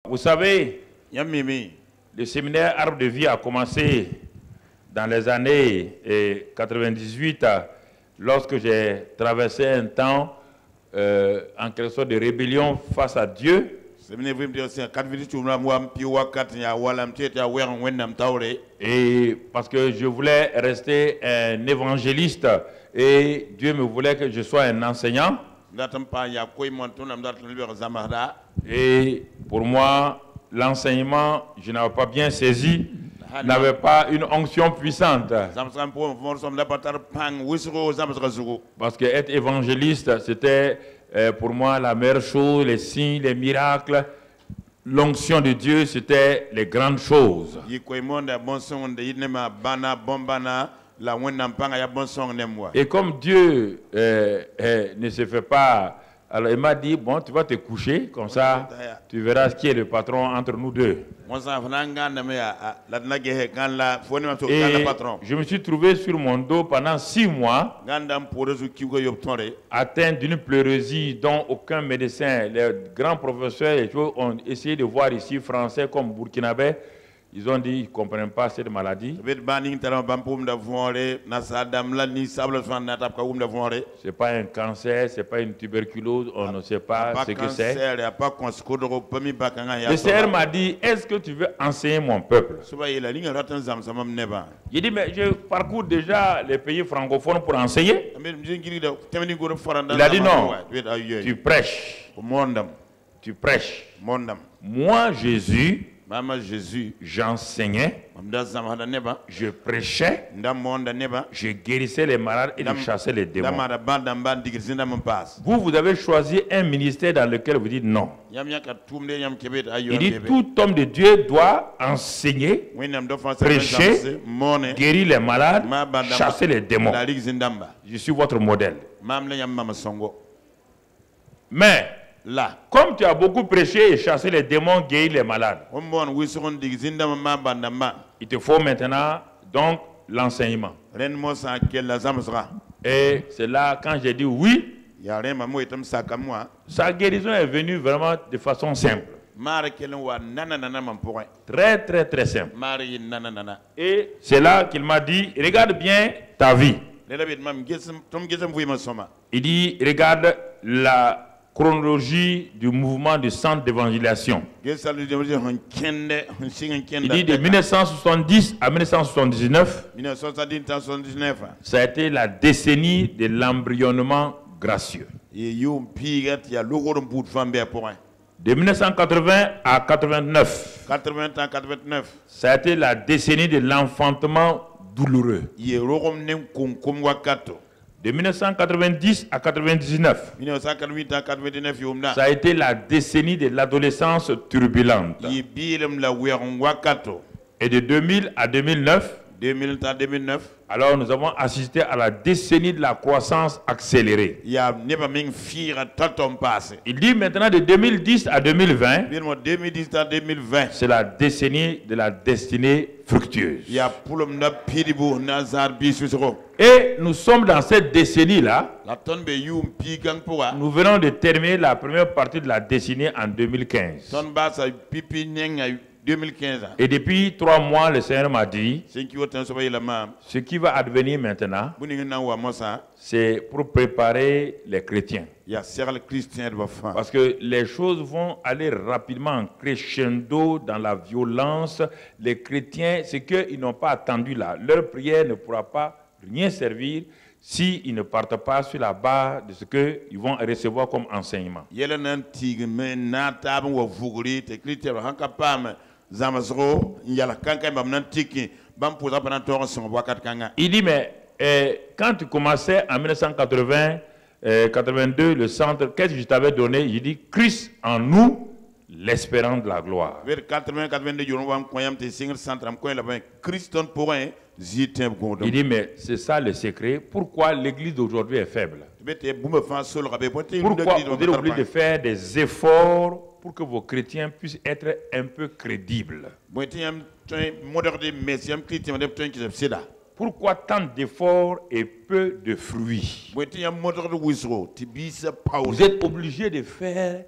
Vous savez, le séminaire Arbre de Vie a commencé dans les années 98, lorsque j'ai traversé un temps en quelque sorte de rébellion face à Dieu. Et parce que je voulais rester un évangéliste et Dieu me voulait que je sois un enseignant. Et pour moi, l'enseignement, je n'avais pas bien saisi, n'avait pas une onction puissante. Parce que être évangéliste, c'était pour moi la meilleure chose, les signes, les miracles. L'onction de Dieu, c'était les grandes choses. Et comme Dieu ne se fait pas, alors il m'a dit, bon, tu vas te coucher, comme ça, tu verras qui est le patron entre nous deux. Et je me suis trouvé sur mon dos pendant 6 mois, atteint d'une pleurésie dont aucun médecin, les grands professeurs et tout, ont essayé de voir ici, français comme burkinabé. Ils ont dit qu'ils ne comprennent pas cette maladie. Ce n'est pas un cancer, ce n'est pas une tuberculose, on ne sait pas ce que c'est. Le Seigneur m'a dit, est-ce que tu veux enseigner mon peuple? J'ai dit, mais je parcours déjà les pays francophones pour enseigner. Il a dit non, tu prêches. Tu prêches. Moi, Jésus, j'enseignais, je prêchais, je guérissais les malades et je chassais les démons. Vous avez choisi un ministère dans lequel vous dites non. Il dit tout homme de Dieu doit enseigner, prêcher, guérir les malades, chasser les démons. Je suis votre modèle. Mais là, comme tu as beaucoup prêché et chassé les démons, guéri les malades, il te faut maintenant donc l'enseignement. Et c'est là quand j'ai dit oui, sa guérison est venue vraiment de façon simple. Très très très simple. Et c'est là qu'il m'a dit, regarde bien ta vie. Il dit, regarde la chronologie du mouvement du centre d'évangélisation. Il dit de 1970 à 1979, ça a été la décennie de l'embryonnement gracieux. De 1980 à 89, ça a été la décennie de l'enfantement douloureux. De 1990 à 99, ça a été la décennie de l'adolescence turbulente. Et de 2000 à 2009, alors nous avons assisté à la décennie de la croissance accélérée. Il dit maintenant de 2010 à 2020, c'est la décennie de la destinée fructueuse. Et nous sommes dans cette décennie-là. Nous venons de terminer la première partie de la décennie en 2015. Et depuis 3 mois, le Seigneur m'a dit, ce qui va advenir maintenant, c'est pour préparer les chrétiens. Parce que les choses vont aller rapidement en crescendo dans la violence. Les chrétiens, c'est qu'ils n'ont pas attendu là. Leur prière ne pourra pas rien servir s'ils ne partent pas sur la base de ce qu'ils vont recevoir comme enseignement. Il dit, mais quand tu commençais en 1980, 82, le centre, qu'est-ce que je t'avais donné? Il dit, Christ en nous, l'espérance de la gloire. Il dit, mais c'est ça le secret. Pourquoi l'église d'aujourd'hui est faible? Pourquoi vous êtes obligé de faire des efforts pour que vos chrétiens puissent être un peu crédibles? pourquoi tant d'efforts et peu de fruits? Vous êtes obligé de faire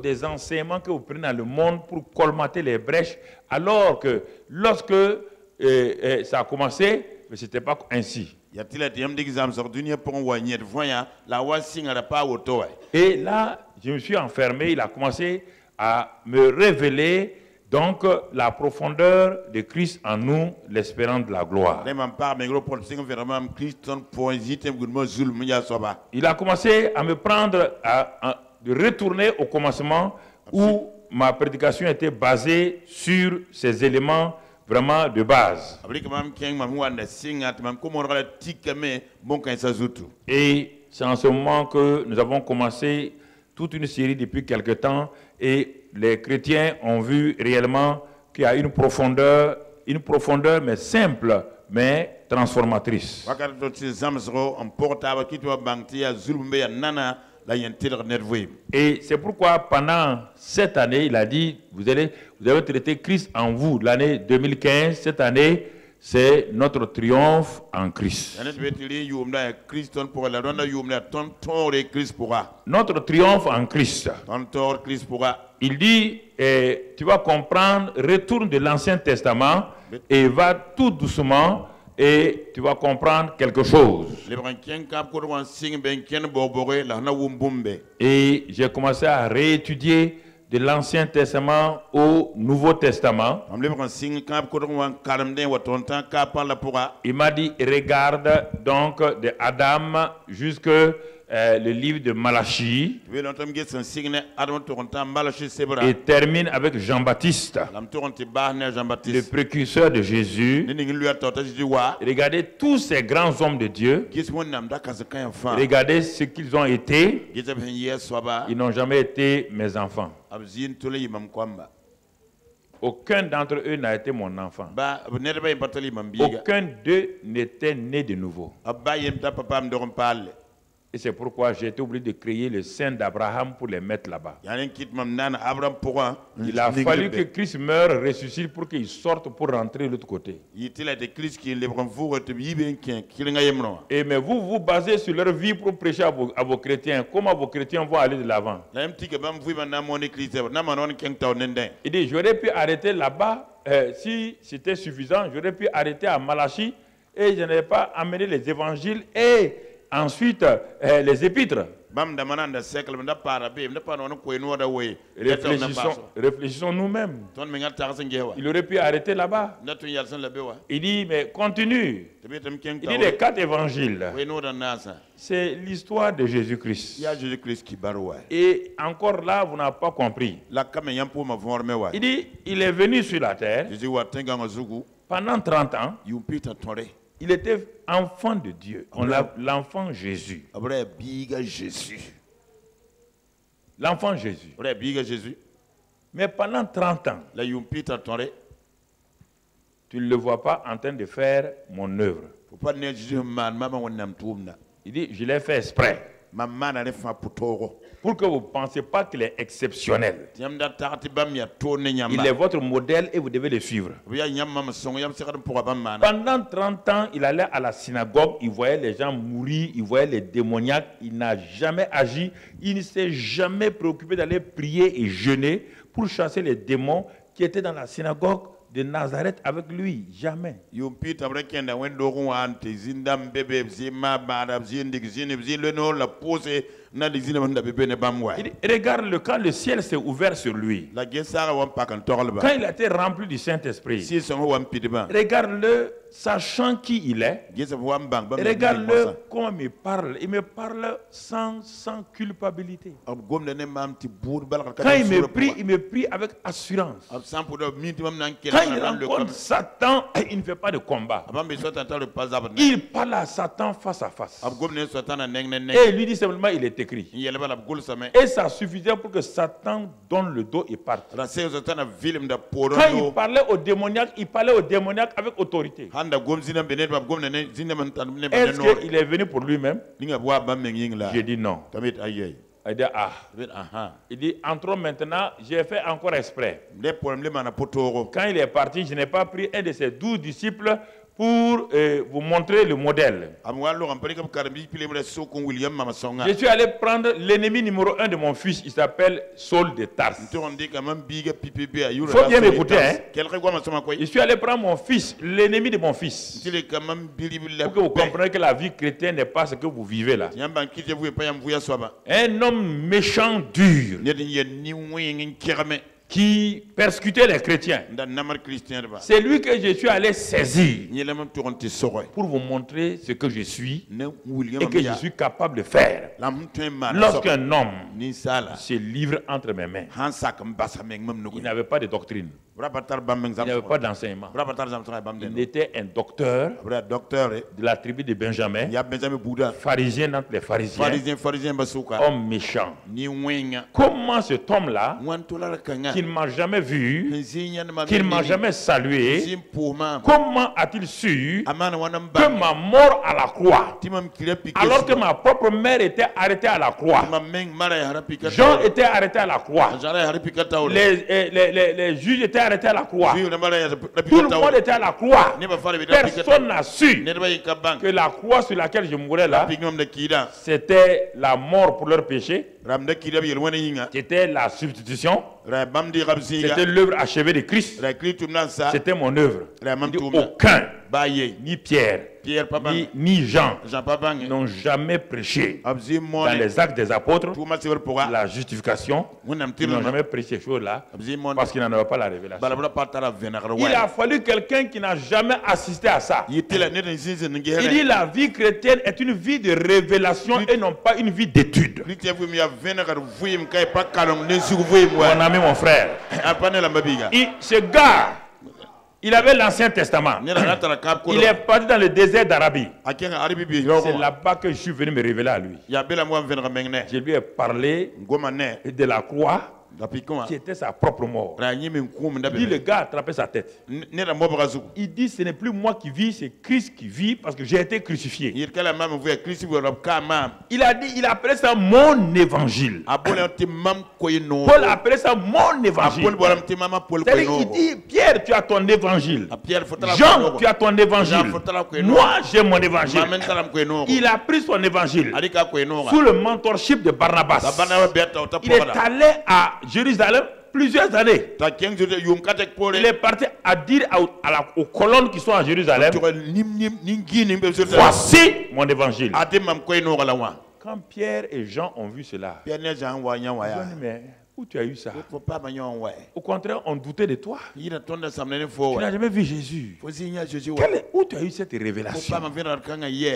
des enseignements que vous prenez dans le monde pour colmater les brèches, alors que lorsque ça a commencé, ce n'était pas ainsi. Et là, je me suis enfermé, il a commencé à me révéler donc la profondeur de Christ en nous, l'espérance de la gloire. Il a commencé à me prendre, de retourner au commencement où ma prédication était basée sur ces éléments vraiment de base. Et c'est en ce moment que nous avons commencé toute une série depuis quelque temps et les chrétiens ont vu réellement qu'il y a une profondeur mais simple, mais transformatrice. Et c'est pourquoi pendant cette année, il a dit, vous avez traité Christ en vous. L'année 2015, cette année, c'est notre triomphe en Christ. Notre triomphe en Christ. Il dit, tu vas comprendre, retourne de l'Ancien Testament et va tout doucement et tu vas comprendre quelque chose. Et j'ai commencé à réétudier de l'Ancien Testament au Nouveau Testament. Il m'a dit, regarde donc de Adam jusque le livre de Malachie et termine avec Jean-Baptiste, le précurseur de Jésus. Regardez tous ces grands hommes de Dieu. Regardez ce qu'ils ont été. Ils n'ont jamais été mes enfants. Aucun d'entre eux n'a été mon enfant. Aucun d'eux n'était né de nouveau. Et c'est pourquoi j'ai été obligé de créer le sein d'Abraham pour les mettre là-bas. Il a fallu que Christ meure, ressuscite pour qu'il sorte pour rentrer de l'autre côté. Et mais vous vous basez sur leur vie pour prêcher à vos chrétiens. Comment vos chrétiens vont aller de l'avant? Il dit, j'aurais pu arrêter là-bas, si c'était suffisant, j'aurais pu arrêter à Malachie et je n'avais pas amené les évangiles et ensuite, les épîtres. Réfléchissons nous-mêmes. Il aurait pu arrêter là-bas. Il dit, mais continue. Il dit les 4 évangiles. C'est l'histoire de Jésus-Christ. Et encore là, vous n'avez pas compris. Il dit, il est venu sur la terre pendant 30 ans. Il était enfant de Dieu. On l'a l'enfant Jésus. L'enfant Jésus. Mais pendant 30 ans, tu ne le vois pas en train de faire mon œuvre. Il dit, je l'ai fait exprès. Pour que vous ne pensiez pas qu'il est exceptionnel. Il est votre modèle et vous devez le suivre. Pendant 30 ans, il allait à la synagogue, il voyait les gens mourir, il voyait les démoniaques, il n'a jamais agi, il ne s'est jamais préoccupé d'aller prier et jeûner pour chasser les démons qui étaient dans la synagogue de Nazareth avec lui. Jamais. Regarde quand le ciel s'est ouvert sur lui. Quand il a été rempli du Saint-Esprit. Regarde-le, sachant qui il est. Regarde-le comment il me parle. Il me parle sans culpabilité. Quand il me prie avec assurance. Quand il rencontre Satan, il ne fait pas de combat. Il parle à Satan face à face. Et lui dit simplement, il est écrit. Et ça suffisait pour que Satan donne le dos et parte. Quand il parlait aux démoniaques avec autorité. Est-ce qu'il est venu pour lui-même? J'ai dit non. Il dit, il dit, entrons maintenant, j'ai fait encore exprès. Quand il est parti, je n'ai pas pris un de ses 12 disciples pour vous montrer le modèle. Je suis allé prendre l'ennemi numéro 1 de mon fils, il s'appelle Saul de Tarse. Il faut bien m'écouter. Hein? Je suis allé prendre mon fils, l'ennemi de mon fils. Pour que vous compreniez que la vie chrétienne n'est pas ce que vous vivez là. Un homme méchant, dur, qui persécutait les chrétiens. C'est lui que je suis allé saisir pour vous montrer ce que je suis et que je suis capable de faire. Lorsqu'un homme se livre entre mes mains, il n'avait pas de doctrine. Il n'avait pas d'enseignement. Il était un docteur de la tribu de Benjamin, pharisien entre les pharisiens, homme méchant. Comment cet homme-là, qui ne m'a jamais vu, qui ne m'a jamais salué, comment a-t-il su que ma mort à la croix, alors que ma propre mère était arrêtée à la croix, Jean était arrêté à la croix, les juges étaient arrêtés à la croix, tout le monde était à la croix, personne n'a su que la croix sur laquelle je mourais là, c'était la mort pour leur péché, c'était la substitution, c'était l'œuvre achevée de Christ, c'était mon œuvre. Aucun, ni Pierre, ni Jean n'ont jamais prêché dans les actes des apôtres la justification. Ils n'ont jamais prêché ces choses-là parce qu'ils n'en avaient pas la révélation. Il a fallu quelqu'un qui n'a jamais assisté à ça. Il dit la vie chrétienne est une vie de révélation et non pas une vie d'étude. Mon ami, mon frère, ce gars, il avait l'Ancien Testament. Il est parti dans le désert d'Arabie. C'est là-bas que je suis venu me révéler à lui. Je lui ai parlé de la croix qui était sa propre mort. Il dit, le gars a attrapé sa tête. Il dit, ce n'est plus moi qui vis, c'est Christ qui vit parce que j'ai été crucifié. Il a dit, il appelait ça mon évangile. Paul appelait ça mon évangile. C'est-à-dire, il dit, Pierre, tu as ton évangile. Jean, tu as ton évangile. Moi, j'ai mon évangile. Il a pris son évangile sous le mentorship de Barnabas. Il est allé à Jérusalem plusieurs années. Il est parti à dire aux colonnes qui sont à Jérusalem, voici mon évangile. Quand Pierre et Jean ont vu cela, ils ont dit, mais où tu as eu ça? Au contraire, on doutait de toi. Tu n'as jamais vu Jésus. Où tu as eu cette révélation?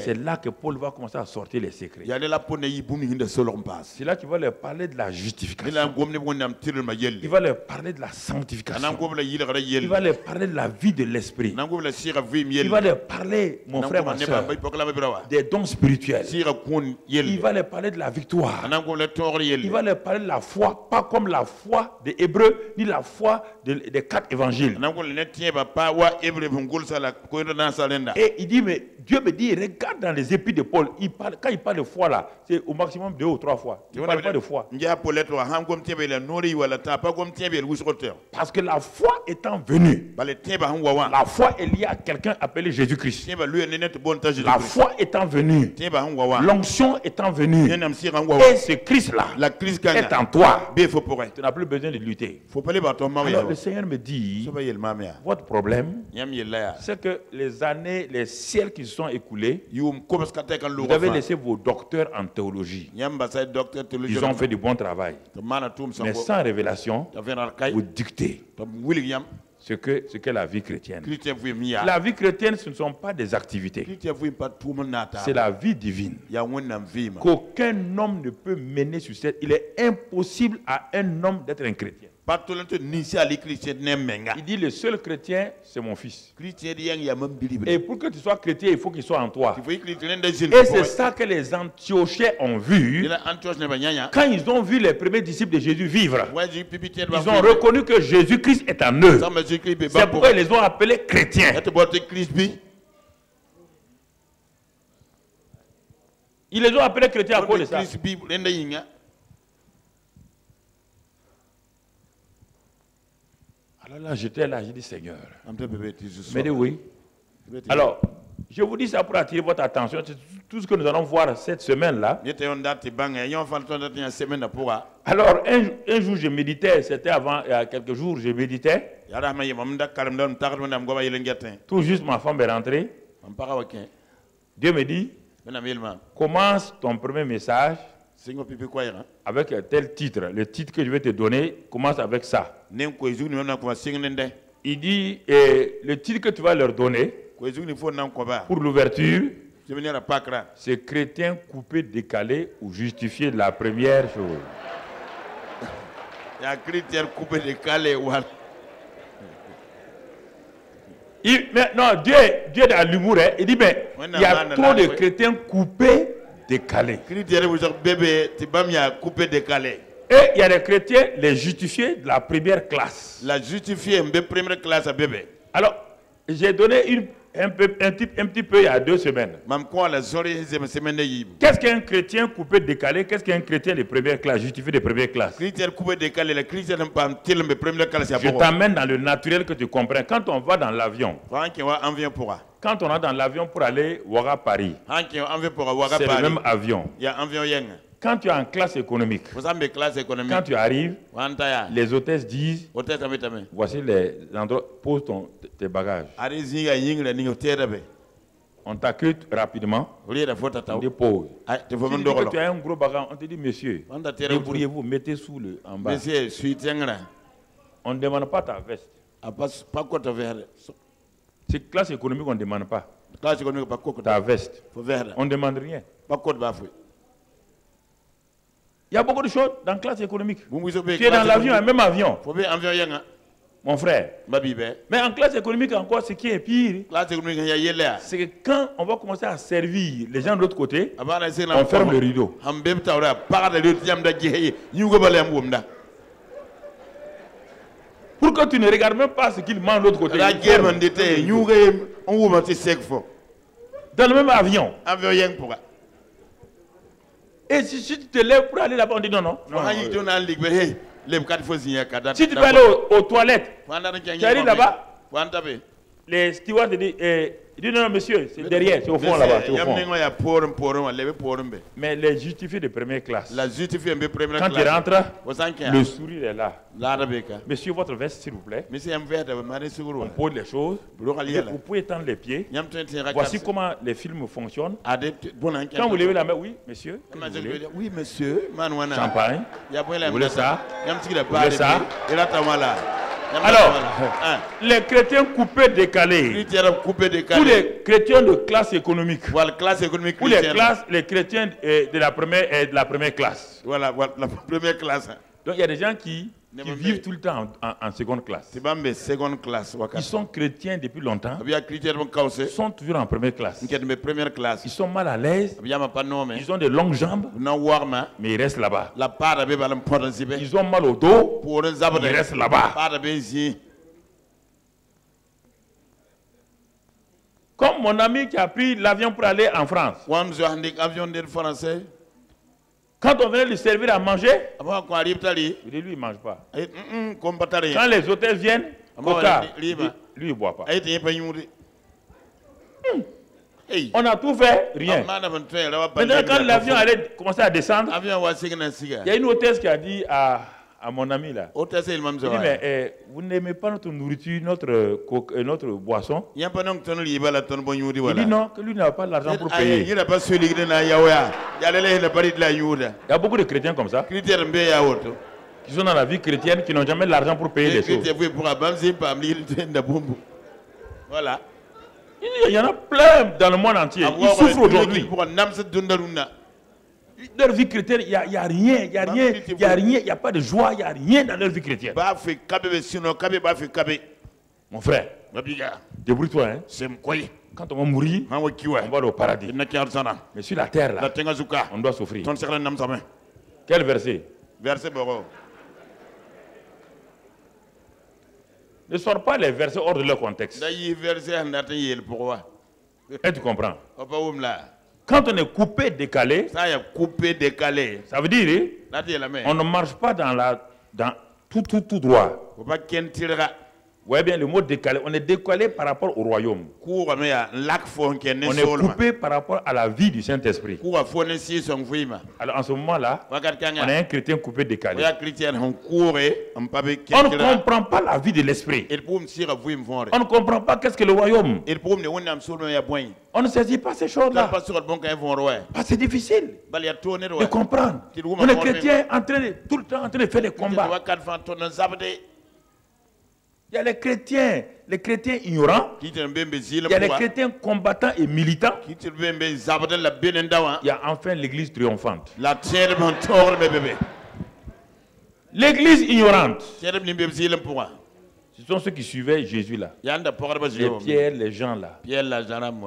C'est là que Paul va commencer à sortir les secrets. C'est là qu'il va leur parler de la justification. Il va leur parler de la sanctification. Il va leur parler de la vie de l'esprit. Il va leur parler, mon frère, ma soeur, des dons spirituels. Il va leur parler de la victoire. Il va leur parler de la foi, pas comme la foi des Hébreux, ni la foi des 4 évangiles. Et il dit, mais Dieu me dit, regarde dans les épîtres de Paul, quand il parle de foi là, c'est au maximum 2 ou 3 fois. Il ne parle pas de foi. Parce que la foi étant venue, la foi est liée à quelqu'un appelé Jésus-Christ. La foi étant venue, l'onction étant venue, et ce Christ-là est en toi. Tu n'as plus besoin de lutter. Alors le Seigneur me dit, votre problème, c'est que les années, les siècles qui se sont écoulés, vous avez laissé vos docteurs en théologie. Ils ont fait du bon travail. Mais sans révélation, vous dictez ce qu'est la vie chrétienne. La vie chrétienne, ce ne sont pas des activités. C'est la vie divine qu'aucun homme ne peut mener sur cette. Il est impossible à un homme d'être un chrétien. Il dit, le seul chrétien, c'est mon fils. Et pour que tu sois chrétien, il faut qu'il soit en toi. Et c'est ça que les Antiochiens ont vu. Quand ils ont vu les premiers disciples de Jésus vivre, ils ont reconnu que Jésus-Christ est en eux. C'est pourquoi ils les ont appelés chrétiens. Ils les ont appelés chrétiens à cause de ça. Alors là, j'étais là, j'ai dit, Seigneur. Mais dit oui. Alors, je vous dis ça pour attirer votre attention. C'est tout ce que nous allons voir cette semaine-là. Alors, un jour, je méditais. C'était avant, il y a quelques jours, je méditais. Tout juste, ma femme est rentrée. Dieu me dit, commence ton premier message avec tel titre. Le titre que je vais te donner, commence avec ça. Il dit, le titre que tu vas leur donner pour l'ouverture, c'est chrétien coupé, décalé ou justifié de la première chose. Il y a chrétien coupé, décalé ou... Non, Dieu a l'humour. Hein. Il dit, mais il y a trop de chrétiens coupés, décalés. Et il y a des chrétiens, les justifiés de la première classe. La justifiée de première classe à bébé. Alors, j'ai donné un petit peu il y a 2 semaines. Qu'est-ce qu'un chrétien coupé, décalé? Qu'est-ce qu'un chrétien de première classe, justifié de première classe? Je t'amène dans le naturel que tu comprends. Quand on va dans l'avion, quand on est dans l'avion pour aller Ouaga Paris, c'est le même avion. Quand tu es en classe économique, quand tu arrives, les hôtesses disent, voici les endroits, pose tes bagages. On t'accueille rapidement, on dépose. Si tu dis que tu as un gros bagage, on te dit, monsieur, débrouillez-vous, mettez sous le en bas. On ne demande pas ta veste. C'est classe économique, on ne demande pas. Ta veste. On ne demande rien. Il y a beaucoup de choses dans la classe économique. Tu es dans l'avion, un même avion. Mon frère. Mais en classe économique encore, ce qui est pire, c'est que quand on va commencer à servir les gens de l'autre côté, on ferme le rideau. Pour que tu ne regardes même pas ce qu'ils mangent de l'autre côté. Dans le même avion. Et si tu te lèves pour aller là-bas, on dit non, non. Si tu peux aller aux toilettes, tu arrives là-bas, les stewards te disent, non, non, monsieur, c'est derrière, c'est au fond là-bas. Mais les justifiés de première classe, quand tu rentres, le sourire est là. Monsieur, votre veste, s'il vous plaît. On pose les choses. Vous pouvez tendre les pieds. Voici comment les films fonctionnent. Quand vous levez la main, oui, monsieur. Oui, monsieur. Champagne. Vous voulez ça? Vous voulez ça? Alors, les chrétiens coupés, décalés, ou les chrétiens de classe économique, ou les chrétiens de la première classe. Voilà, la première classe. Donc il y a des gens qui vivent tout le temps en seconde classe. Ils sont chrétiens depuis longtemps. Ils sont toujours en première classe. Ils sont mal à l'aise. Ils ont de longues jambes. Mais ils restent là-bas. Ils ont mal au dos. Ils restent là-bas. Comme mon ami qui a pris l'avion pour aller en France. Quand on venait lui servir à manger, il dit, lui, il ne mange pas. Quand les hôtels viennent, coca, lui, il ne boit pas. On a tout fait, rien. Maintenant, quand l'avion allait commencer à descendre, il y a une hôtesse qui a dit à mon ami là, il dit, mais vous n'aimez pas notre nourriture, notre boisson? Il dit non, que lui n'a pas l'argent pour payer. Il y a beaucoup de chrétiens comme ça, qui sont dans la vie chrétienne, qui n'ont jamais l'argent pour payer les choses. Voilà. Il y en a plein dans le monde entier. Ils souffrent aujourd'hui. Leur vie chrétienne, il n'y a rien, il n'y a rien, il n'y a rien, il n'y a pas de joie, il n'y a rien dans leur vie chrétienne. Mon frère, débrouille-toi. Hein? Quand on va mourir, on va aller au paradis. Mais sur la terre, là, on doit souffrir. Quel verset? Verset Boro. Ne sors pas les versets hors de leur contexte. Et tu comprends? Quand on est coupé, décalé, ça veut dire on ne marche pas dans tout droit. voyez bien le mot décalé. On est décalé par rapport au royaume. On est coupé par rapport à la vie du Saint-Esprit. Alors en ce moment-là, on est un chrétien coupé, décalé. On ne comprend pas la vie de l'Esprit. On ne comprend pas qu'est-ce que le royaume. On ne saisit pas ces choses-là. C'est difficile de comprendre. On est chrétien tout le temps en train de faire des combats. Il y a les chrétiens ignorants, il y a les chrétiens combattants et militants, il y a enfin l'église triomphante. L'église ignorante, ce sont ceux qui suivaient Jésus là. Les Pierre, les gens là.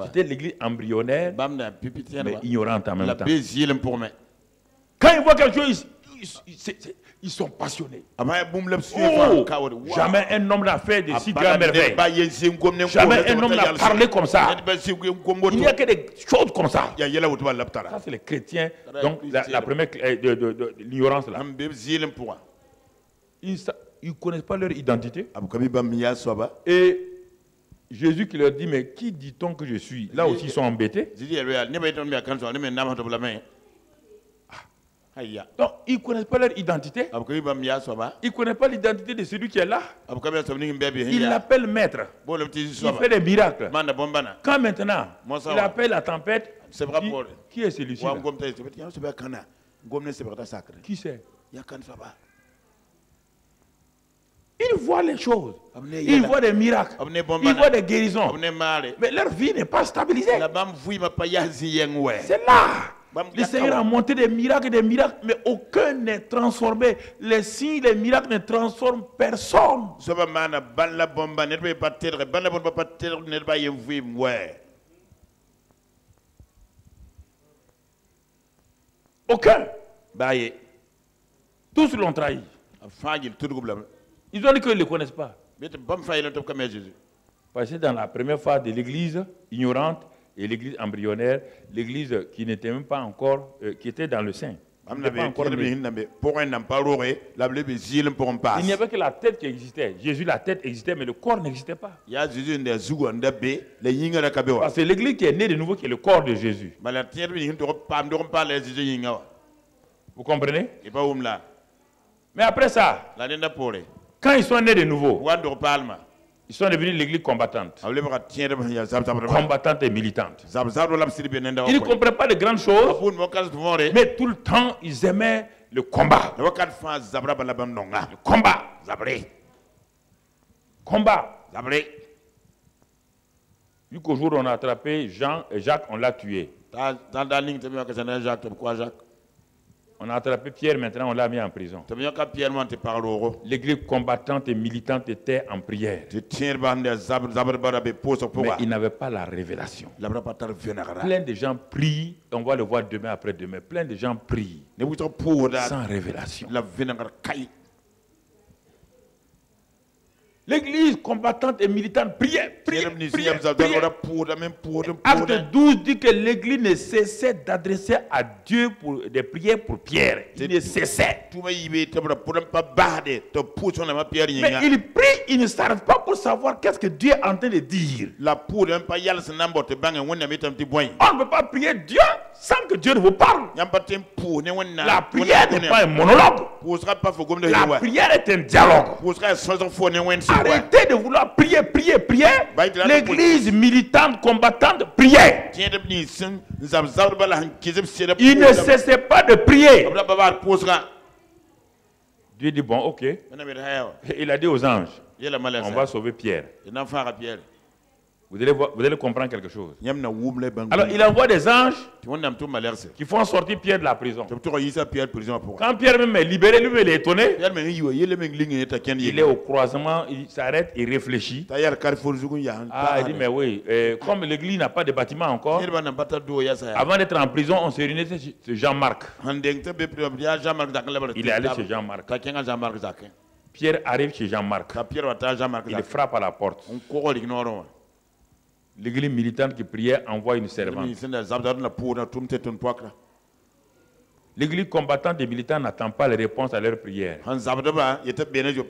C'était l'église embryonnaire, mais ignorante en même temps. Quand ils voient quelque chose, ils sont passionnés. Oh, jamais un homme n'a fait de si grandes merveilles. Jamais un homme n'a parlé comme ça. Il n'y a que des choses comme ça. Ça, c'est les chrétiens. Donc, la première de l'ignorance là. Ils ne connaissent pas leur identité. Et Jésus qui leur dit, mais qui dit-on que je suis? Là aussi, ils sont embêtés. Donc, ils ne connaissent pas leur identité. Ils ne connaissent pas l'identité de celui qui est là. Il l'appelle maître. Il fait des miracles. Quand maintenant, il appelle la tempête, qui est celui-ci? Qui c'est? Ils voient les choses. Ils voient des miracles. Ils voient des guérisons. Mais leur vie n'est pas stabilisée. C'est là. Le Seigneur a monté des miracles, mais aucun n'est transformé. Les signes, les miracles ne transforment personne. Aucun. Tous l'ont trahi. Ils ont dit qu'ils ne le connaissent pas. Parce que dans la première phase de l'église ignorante, et l'église embryonnaire, l'église qui n'était même pas encore, qui était dans le sein. Il n'y avait que la tête qui existait. Jésus, la tête existait, mais le corps n'existait pas. Parce que l'église qui est née de nouveau, qui est le corps de Jésus. Vous comprenez? Mais après ça, quand ils sont nés de nouveau, ils sont devenus l'église combattante. Combattante et militante. Ils ne comprenaient pas de grandes choses, mais tout le temps, ils aimaient le combat. Le combat. Combat. Jusqu'au jour où on a attrapé Jean et Jacques, on l'a tué. On a attrapé Pierre, maintenant on l'a mis en prison. L'église combattante et militante était en prière. Mais il n'avait pas la révélation. Plein de gens prient, on va le voir demain après-demain. Plein de gens prient sans révélation. L'église combattante et militante priait. Acte 12 dit que l'église ne cessait d'adresser à Dieu des prières pour Pierre. Il ne cessait. Mais il prie, il ne s'arrête pas pour savoir qu'est-ce que Dieu est en train de dire. On ne peut pas prier Dieu sans que Dieu ne vous parle. La prière n'est pas un monologue. La prière est un dialogue. Arrêtez de vouloir prier. L'église militante, combattante, priait. Il ne cessait pas de prier. Dieu dit, bon, ok. Il a dit aux anges, on va sauver Pierre. Vous allez comprendre quelque chose. Alors, il envoie des anges qui font sortir Pierre de la prison. Quand Pierre même est libéré, lui, il est étonné. Il est au croisement, il s'arrête, il réfléchit. Ah, il dit, mais oui, comme l'église n'a pas de bâtiment encore, avant d'être en prison, on s'est réunis chez Jean-Marc. Il est allé chez Jean-Marc. Pierre arrive chez Jean-Marc. Il frappe à la porte. L'église militante qui priait envoie une servante. L'église combattante et militante n'attend pas les réponses à leurs prières.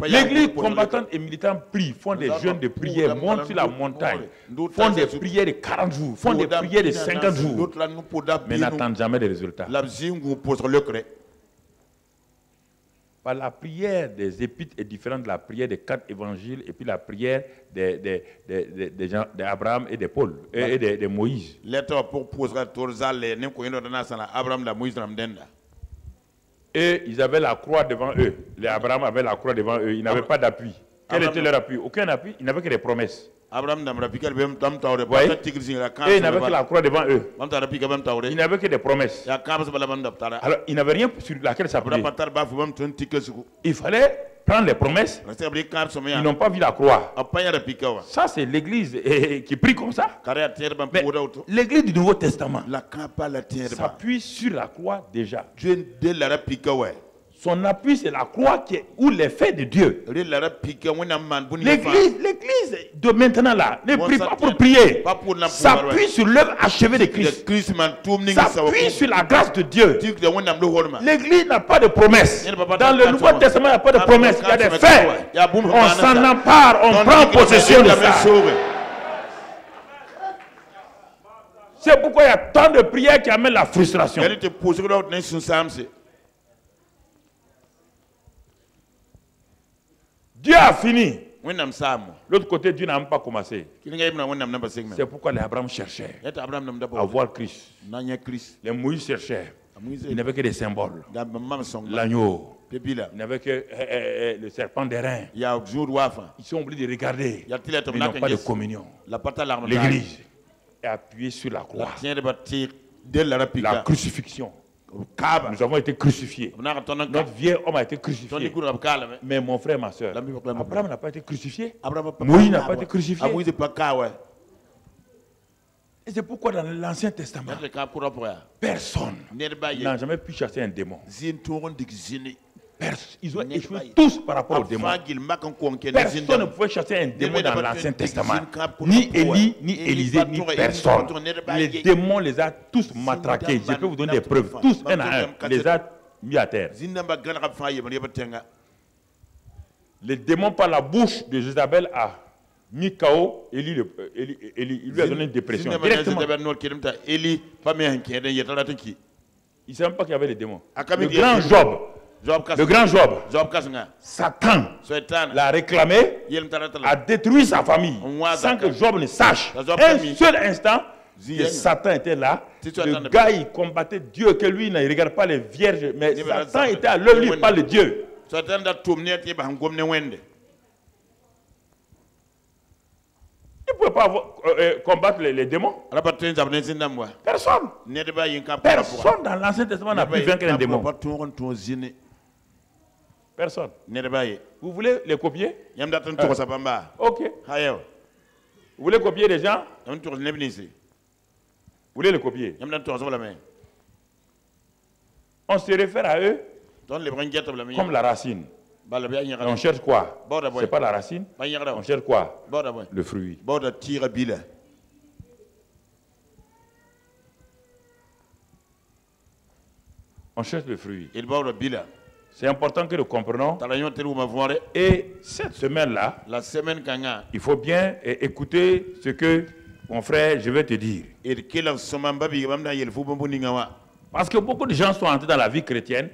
L'église combattante et militante prient, font des jeûnes de prière, montent sur la montagne, font des prières de 40 jours, font des prières de 50 jours, mais n'attendent jamais de résultats. La prière des épîtres est différente de la prière des 4 évangiles et puis la prière d'Abraham et de Paul et de Moïse. Et ils avaient la croix devant eux. Les Abraham avait la croix devant eux. Ils n'avaient pas d'appui. Quel était leur appui? Aucun appui. Ils n'avaient que des promesses. Et ils n'avaient que la croix devant eux. Ils n'avaient que des promesses. Alors, ils n'avaient rien sur laquelle s'appuyer. Il fallait prendre les promesses. Ils n'ont pas vu la croix. Ça, c'est l'église qui prie comme ça. Mais l'église du Nouveau Testament s'appuie sur la croix déjà. Son appui, c'est la croix ou les faits de Dieu. L'église de maintenant là ne prie pas pour prier. S'appuie sur l'œuvre achevée de Christ. S'appuie sur la grâce de Dieu. L'église n'a pas de promesses. Dans le Nouveau Testament, il n'y a pas de promesses. Il y a des faits. On s'en empare, on prend possession de ça. C'est pourquoi il y a tant de prières qui amènent la frustration. Dieu a fini. L'autre côté, Dieu n'a même pas commencé. C'est pourquoi les Abraham cherchaient à voir Christ. Les Moïse cherchaient. Il n'avait que des symboles. L'agneau. Il n'avait que le serpent d'airain. Ils sont obligés de regarder. Ils n'ont pas de communion. L'église est appuyée sur la croix. La crucifixion. Nous avons été crucifiés. Notre vieil homme a été crucifié. Mais mon frère, ma soeur, Abraham n'a pas été crucifié. Moïse n'a pas été crucifié. Et c'est pourquoi dans l'Ancien Testament, personne n'a jamais pu chasser un démon. Ils ont échoué tous par rapport au démon. Personne ne pouvait chasser un démon dans l'Ancien Testament. Ni Élie, ni Élisée, ni personne. Les démons les a tous matraqués. Je peux vous donner des preuves. Tous, un à un, les a mis à terre. Les démons par la bouche de Jézabel a mis KO. Élie lui a donné une dépression. Directement. Il ne savait même pas qu'il y avait les démons. Le grand Job. Le grand Job, Satan l'a réclamé, a détruit sa famille sans que Job ne sache. Un seul instant, Satan était là. Le gars, il combattait Dieu, que lui, il ne regarde pas les vierges, mais Satan était à l'œuvre, lui, il parle de Dieu. Il ne pouvait pas combattre les démons. Personne. Personne dans l'Ancien Testament n'a pu vaincre un démon. Personne. Vous voulez les copier? Ok. Vous voulez copier des gens? Vous voulez les copier? On se réfère à eux comme la racine. On cherche quoi? C'est pas la racine. On cherche quoi? Le fruit. On cherche le fruit. C'est important que nous comprenions. Et cette semaine-là, il faut bien écouter ce que mon frère, je vais te dire. Parce que beaucoup de gens sont entrés dans la vie chrétienne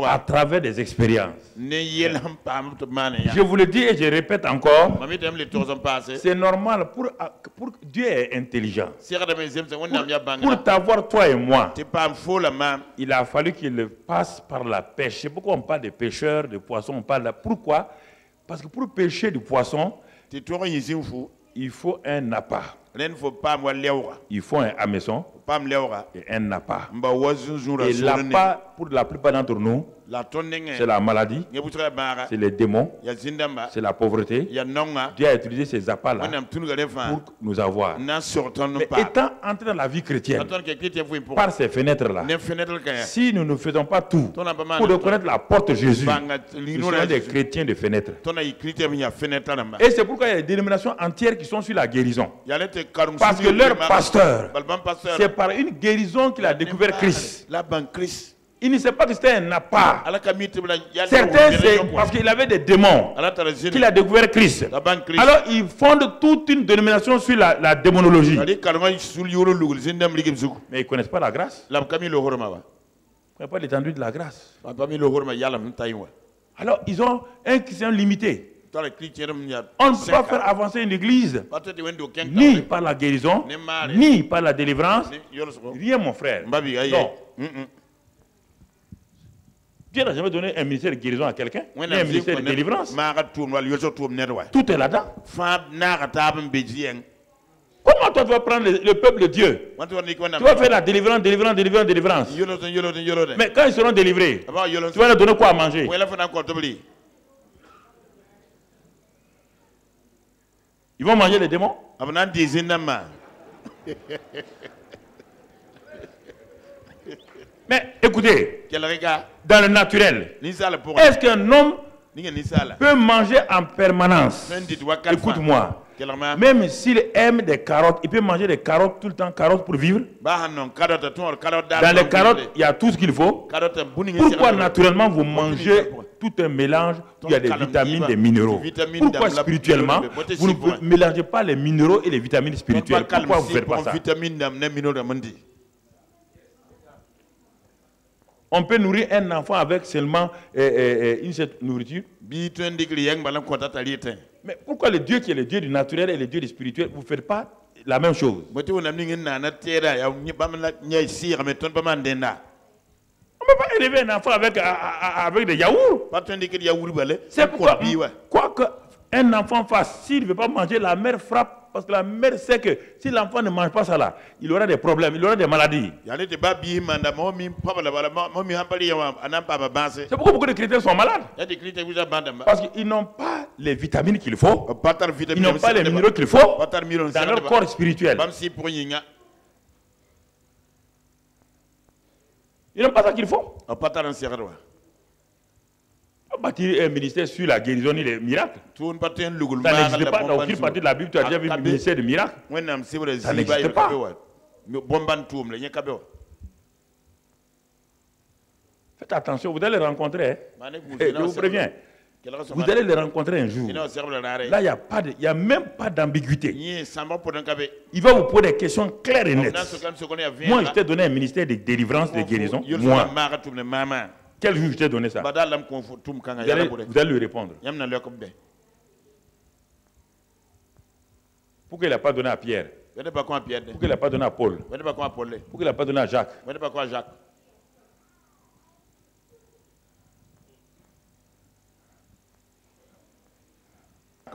à travers des expériences. Je vous le dis et je répète encore, c'est normal, pour Dieu est intelligent. Pour t'avoir toi et moi, il a fallu qu'il passe par la pêche. C'est pourquoi on parle de pêcheurs, de poissons. On parle de... Pourquoi? Parce que pour pêcher du poisson, il faut un appât. Il faut un hameçon et un appât. Et l'appât, pour la plupart d'entre nous, c'est la maladie, c'est les démons, c'est la pauvreté. Dieu a utilisé ces appâts-là pour nous avoir. Mais étant entré dans la vie chrétienne, par ces fenêtres-là, si nous ne faisons pas tout pour reconnaître la porte Jésus, nous sommes des chrétiens de fenêtres. Et c'est pourquoi il y a des dénominations entières qui sont sur la guérison. Parce que leur pasteur, c'est par une guérison qu'il a découvert Christ. Il ne sait pas que c'était un appât. Certains, c'est parce qu'il avait des démons qu'il a découvert Christ. Alors, ils fondent toute une dénomination sur la démonologie. Mais ils ne connaissent pas la grâce. Ils ne connaissent pas l'étendue de la grâce. Alors, ils ont un Christian limité. On ne peut pas faire avancer une église ni par la guérison, ni par la délivrance. Rien, mon frère. Non. Dieu n'a jamais donné un ministère de guérison à quelqu'un, ni un ministère de délivrance. Tout est là-dedans. Comment toi tu vas prendre le peuple de Dieu? Tu vas faire la délivrance. Mais quand ils seront délivrés, tu vas leur donner quoi à manger? Ils vont manger les démons? Mais écoutez, dans le naturel, est-ce qu'un homme peut manger en permanence? Écoute-moi, même s'il aime des carottes, il peut manger des carottes tout le temps, carottes pour vivre. Dans les carottes, il y a tout ce qu'il faut. Pourquoi naturellement vous mangez tout un mélange où il y a des vitamines, des minéraux? Pourquoi spirituellement, vous ne mélangez pas les minéraux et les vitamines spirituelles? Pourquoi vous ne faites pas ça? On peut nourrir un enfant avec seulement une seule nourriture. Mais pourquoi le Dieu qui est le Dieu du naturel et le Dieu du spirituel, vous ne faites pas la même chose? On ne peut pas élever un enfant avec des yaourts. C'est pourquoi, quoi qu'un enfant fasse, s'il ne veut pas manger, la mère frappe. Parce que la mère sait que si l'enfant ne mange pas ça là, il aura des problèmes, il aura des maladies. C'est pourquoi beaucoup de chrétiens sont malades. Parce qu'ils n'ont pas les vitamines qu'il faut. Ils n'ont pas les minéraux qu'il faut dans leur corps spirituel. Ils n'ont pas ça qu'il faut. Bâtir un ministère sur la guérison et les miracles. Ça n'existe pas dans aucune partie de la Bible. Tu as déjà vu un ministère de miracles? Ça n'existe pas. Faites attention, vous allez les rencontrer. Je vous préviens. Vous allez les rencontrer un jour. Là, il n'y a même pas d'ambiguïté. Il va vous poser des questions claires et nettes. Moi, je t'ai donné un ministère de délivrance, de guérison. Moi. Quel jour je t'ai donné ça? Vous allez lui répondre. Pourquoi il n'a pas donné à Pierre? Pourquoi il n'a pas donné à Paul? Pourquoi il n'a pas donné à Jacques?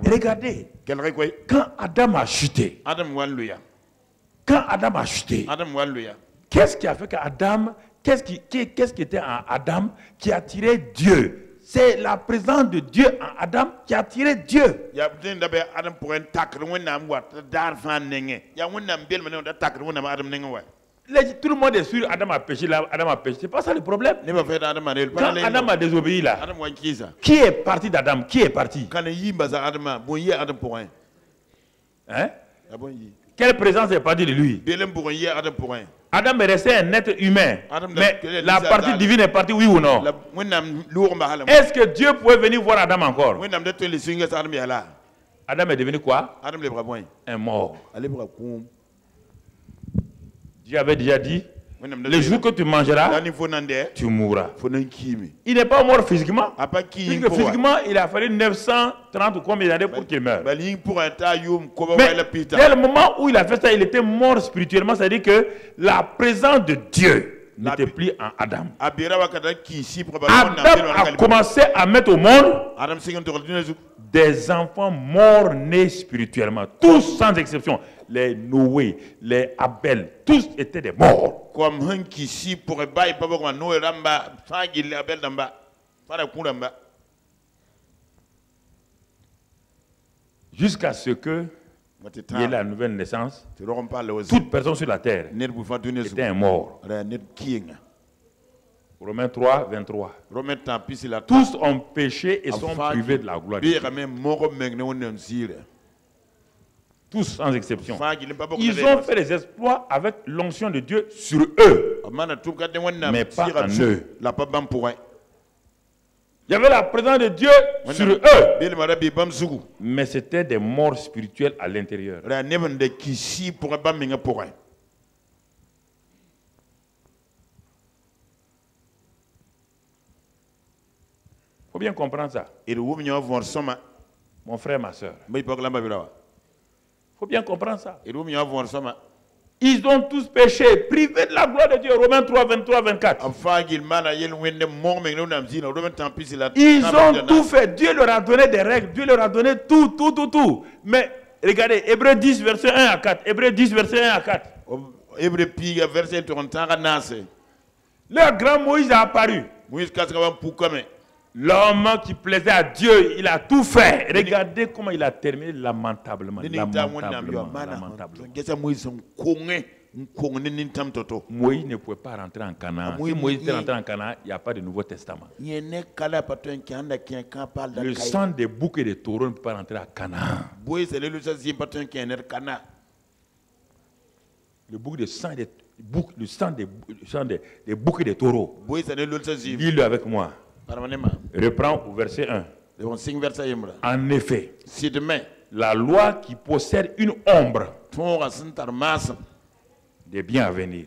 Regardez, quand Adam a chuté, qu'est-ce qui a fait qu'Adam, qu'est-ce qui était en Adam qui a attiré Dieu? C'est la présence de Dieu en Adam qui a attiré Dieu. Tout le monde est sûr Adam a péché là, Adam a péché. C'est pas ça le problème. Quand Adam a désobéi là, qui est parti d'Adam? Qui est parti? Hein? Quelle présence est partie de lui? Adam est resté un être humain. Mais la partie divine est partie, oui ou non? Est-ce que Dieu pouvait venir voir Adam encore? Adam est devenu quoi? Un mort. Dieu avait déjà dit, le jour que tu mangeras, tu mourras. Il n'est pas mort physiquement. Puisque physiquement, il a fallu 930 ou combien d'années pour qu'il meure. Mais dès le moment où il a fait ça, il était mort spirituellement. C'est-à-dire que la présence de Dieu n'était plus en Adam. Adam a commencé à mettre au monde des enfants morts nés spirituellement. Tous sans exception. Les Noé, les Abel, tous étaient des morts. Jusqu'à ce que il y ait la nouvelle naissance, toute personne sur la terre était un mort. Romains 3, 23. Tous ont péché et sont privés de la gloire de Dieu. Tous sans exception. Ils ont fait des exploits avec l'onction de Dieu sur eux, mais pas en eux. Il y avait la présence de Dieu sur eux, mais c'était des morts spirituelles à l'intérieur. Il faut bien comprendre ça. Mon frère, ma soeur. Il faut bien comprendre ça. Ils ont tous péché, privés de la gloire de Dieu. Romains 3, 23, 24. Ils ont tout fait. Dieu leur a donné des règles. Dieu leur a donné tout. Mais regardez, Hébreux 10, verset 1 à 4. Hébreux 10, verset 1 à 4. Leur grand Moïse a apparu. L'homme qui plaisait à Dieu, il a tout fait. Regardez comment il a terminé lamentablement. Moïse ne pouvait pas rentrer en Canaan. Si Moïse était rentré en Canaan, il n'y a pas de Nouveau Testament. Le sang des boucs et des taureaux ne peut pas rentrer à Canaan. Le bouc de sang des boucs, le sang des boucs et des taureaux. Lis-le avec moi. Reprends au verset 1. En effet, la loi qui possède une ombre des biens à venir.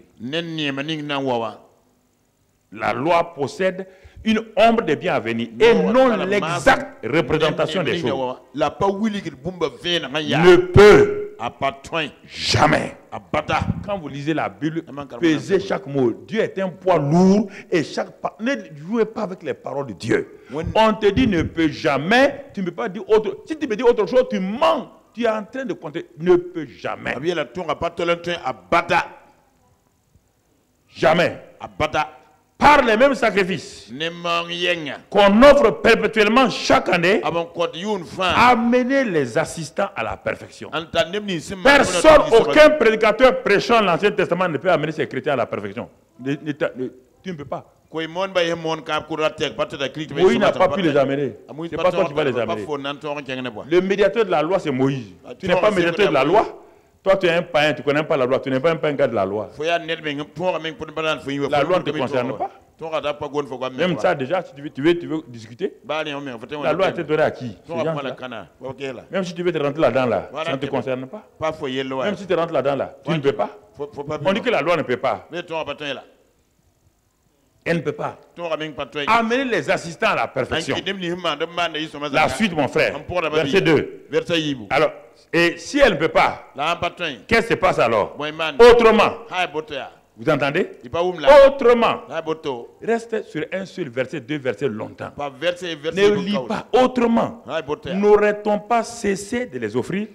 La loi possède une ombre des biens à venir et non l'exacte représentation des choses. Ne peut jamais. Quand vous lisez la Bible, pesez chaque mot. Dieu est un poids lourd et ne jouez pas avec les paroles de Dieu. On te dit ne peut jamais, tu ne peux pas dire autre. Si tu me dis autre chose, tu mens. Tu es en train de compter. Ne peut jamais. Jamais. Par les mêmes sacrifices qu'on offre perpétuellement chaque année, amener les assistants à la perfection. Personne, aucun prédicateur prêchant l'Ancien Testament ne peut amener ses chrétiens à la perfection. Tu ne peux pas. Moïse n'a pas pu les amener. Ce n'est pas toi qui vas les amener. Le médiateur de la loi, c'est Moïse. Tu n'es pas médiateur de la loi. Toi, tu es un païen, tu ne connais pas la loi, tu n'es pas un gars de la loi. La loi ne te concerne pas. Même ça, déjà, si tu veux discuter, la loi a été donnée à qui? Même si tu veux te rentrer là-dedans, ça ne te concerne pas. Même si tu rentres là-dedans, tu ne peux pas. On dit que la loi ne peut pas. Elle ne peut pas. Amener les assistants à la perfection. La suite, mon frère. Verset 2. Alors, et si elle ne peut pas, qu'est-ce qui se passe alors? Autrement. Vous entendez? Autrement. Reste sur un seul verset, deux versets longtemps. Ne lis pas. Autrement. N'aurait-on pas cessé de les offrir?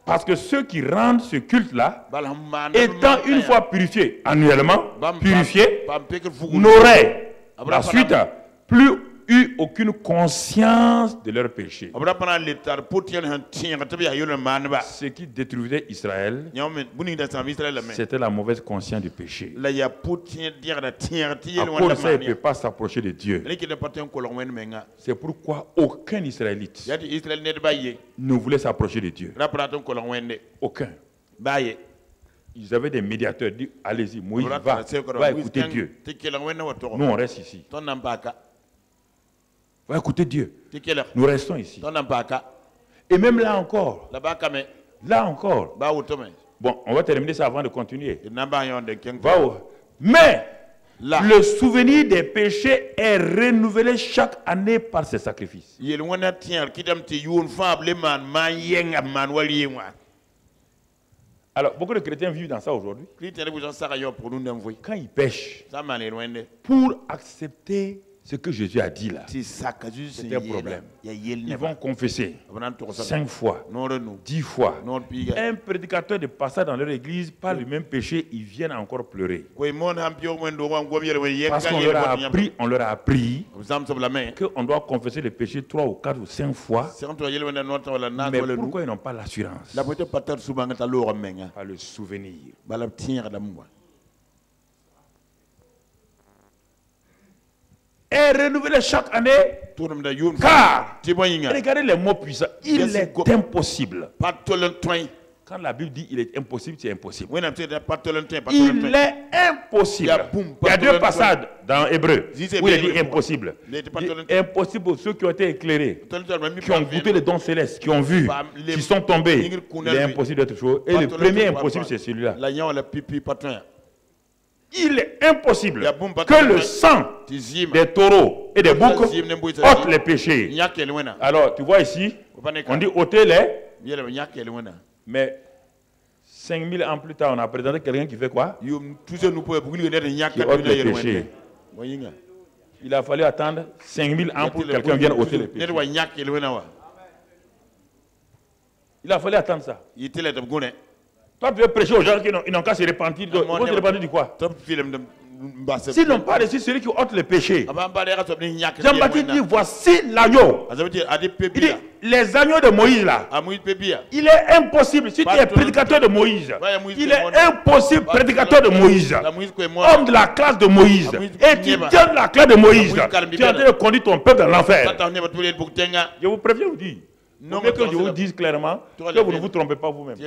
Parce que ceux qui rendent ce culte-là, étant une fois purifiés, annuellement, purifiés, n'auraient, la suite, plus eu aucune conscience de leur péché. Ce qui détruisait Israël, c'était la mauvaise conscience du péché. À cause de ça, il ne peut pas s'approcher de Dieu. C'est pourquoi aucun Israélite ne voulait s'approcher de Dieu. Aucun. Ils avaient des médiateurs, dit allez-y, Moïse va écouter Dieu. Nous on reste ici. Va écouter Dieu. Nous restons ici. Et même là encore. Bon, on va terminer ça avant de continuer. Mais le souvenir des péchés est renouvelé chaque année par ces sacrifices. Alors, beaucoup de chrétiens vivent dans ça aujourd'hui. Quand ils pêchent, pour accepter ce que Jésus a dit là, c'est un problème. Ils vont confesser 5 fois, 10 fois. Un prédicateur de passage dans leur église par le même péché, ils viennent encore pleurer. Parce qu'on leur a appris qu'on doit confesser le péché 3 ou 4 ou 5 fois. Mais pourquoi ils n'ont pas l'assurance? Par le souvenir. Est renouvelé chaque année Car, regardez les mots puissants, il est impossible. Quand la Bible dit il est impossible, c'est impossible. Il est impossible. Il y a deux passages dans Hébreu où il dit impossible. Impossible pour ceux qui ont été éclairés, qui ont goûté les dons célestes, qui ont vu, qui sont tombés. Il est impossible d'être chaud. Et le premier impossible, c'est celui-là. Il est impossible que le sang des taureaux et des boucs ôte les péchés. Alors, tu vois ici, on dit ôter les. Mais 5000 ans plus tard, on a présenté quelqu'un qui fait quoi? Qui ôte les péchés. Il a fallu attendre 5000 ans pour que quelqu'un vienne ôter les péchés. Il a fallu attendre ça. Toi, tu veux prêcher aux gens qui n'ont qu'à se repentir. Ils vont se repentir de quoi? S'ils n'ont pas reçu celui qui ôte les péchés. Jean-Baptiste dit, voici l'agneau. Les agneaux de Moïse là. Il est impossible, si tu es prédicateur de Moïse, il est impossible, prédicateur de Moïse, homme de la classe de Moïse, et tu tiens de la classe de Moïse, tu es en train de conduire ton peuple dans l'enfer. Je vous préviens, vous dire. Non, mais que je vous dise clairement que vous ne vous trompez pas vous-même.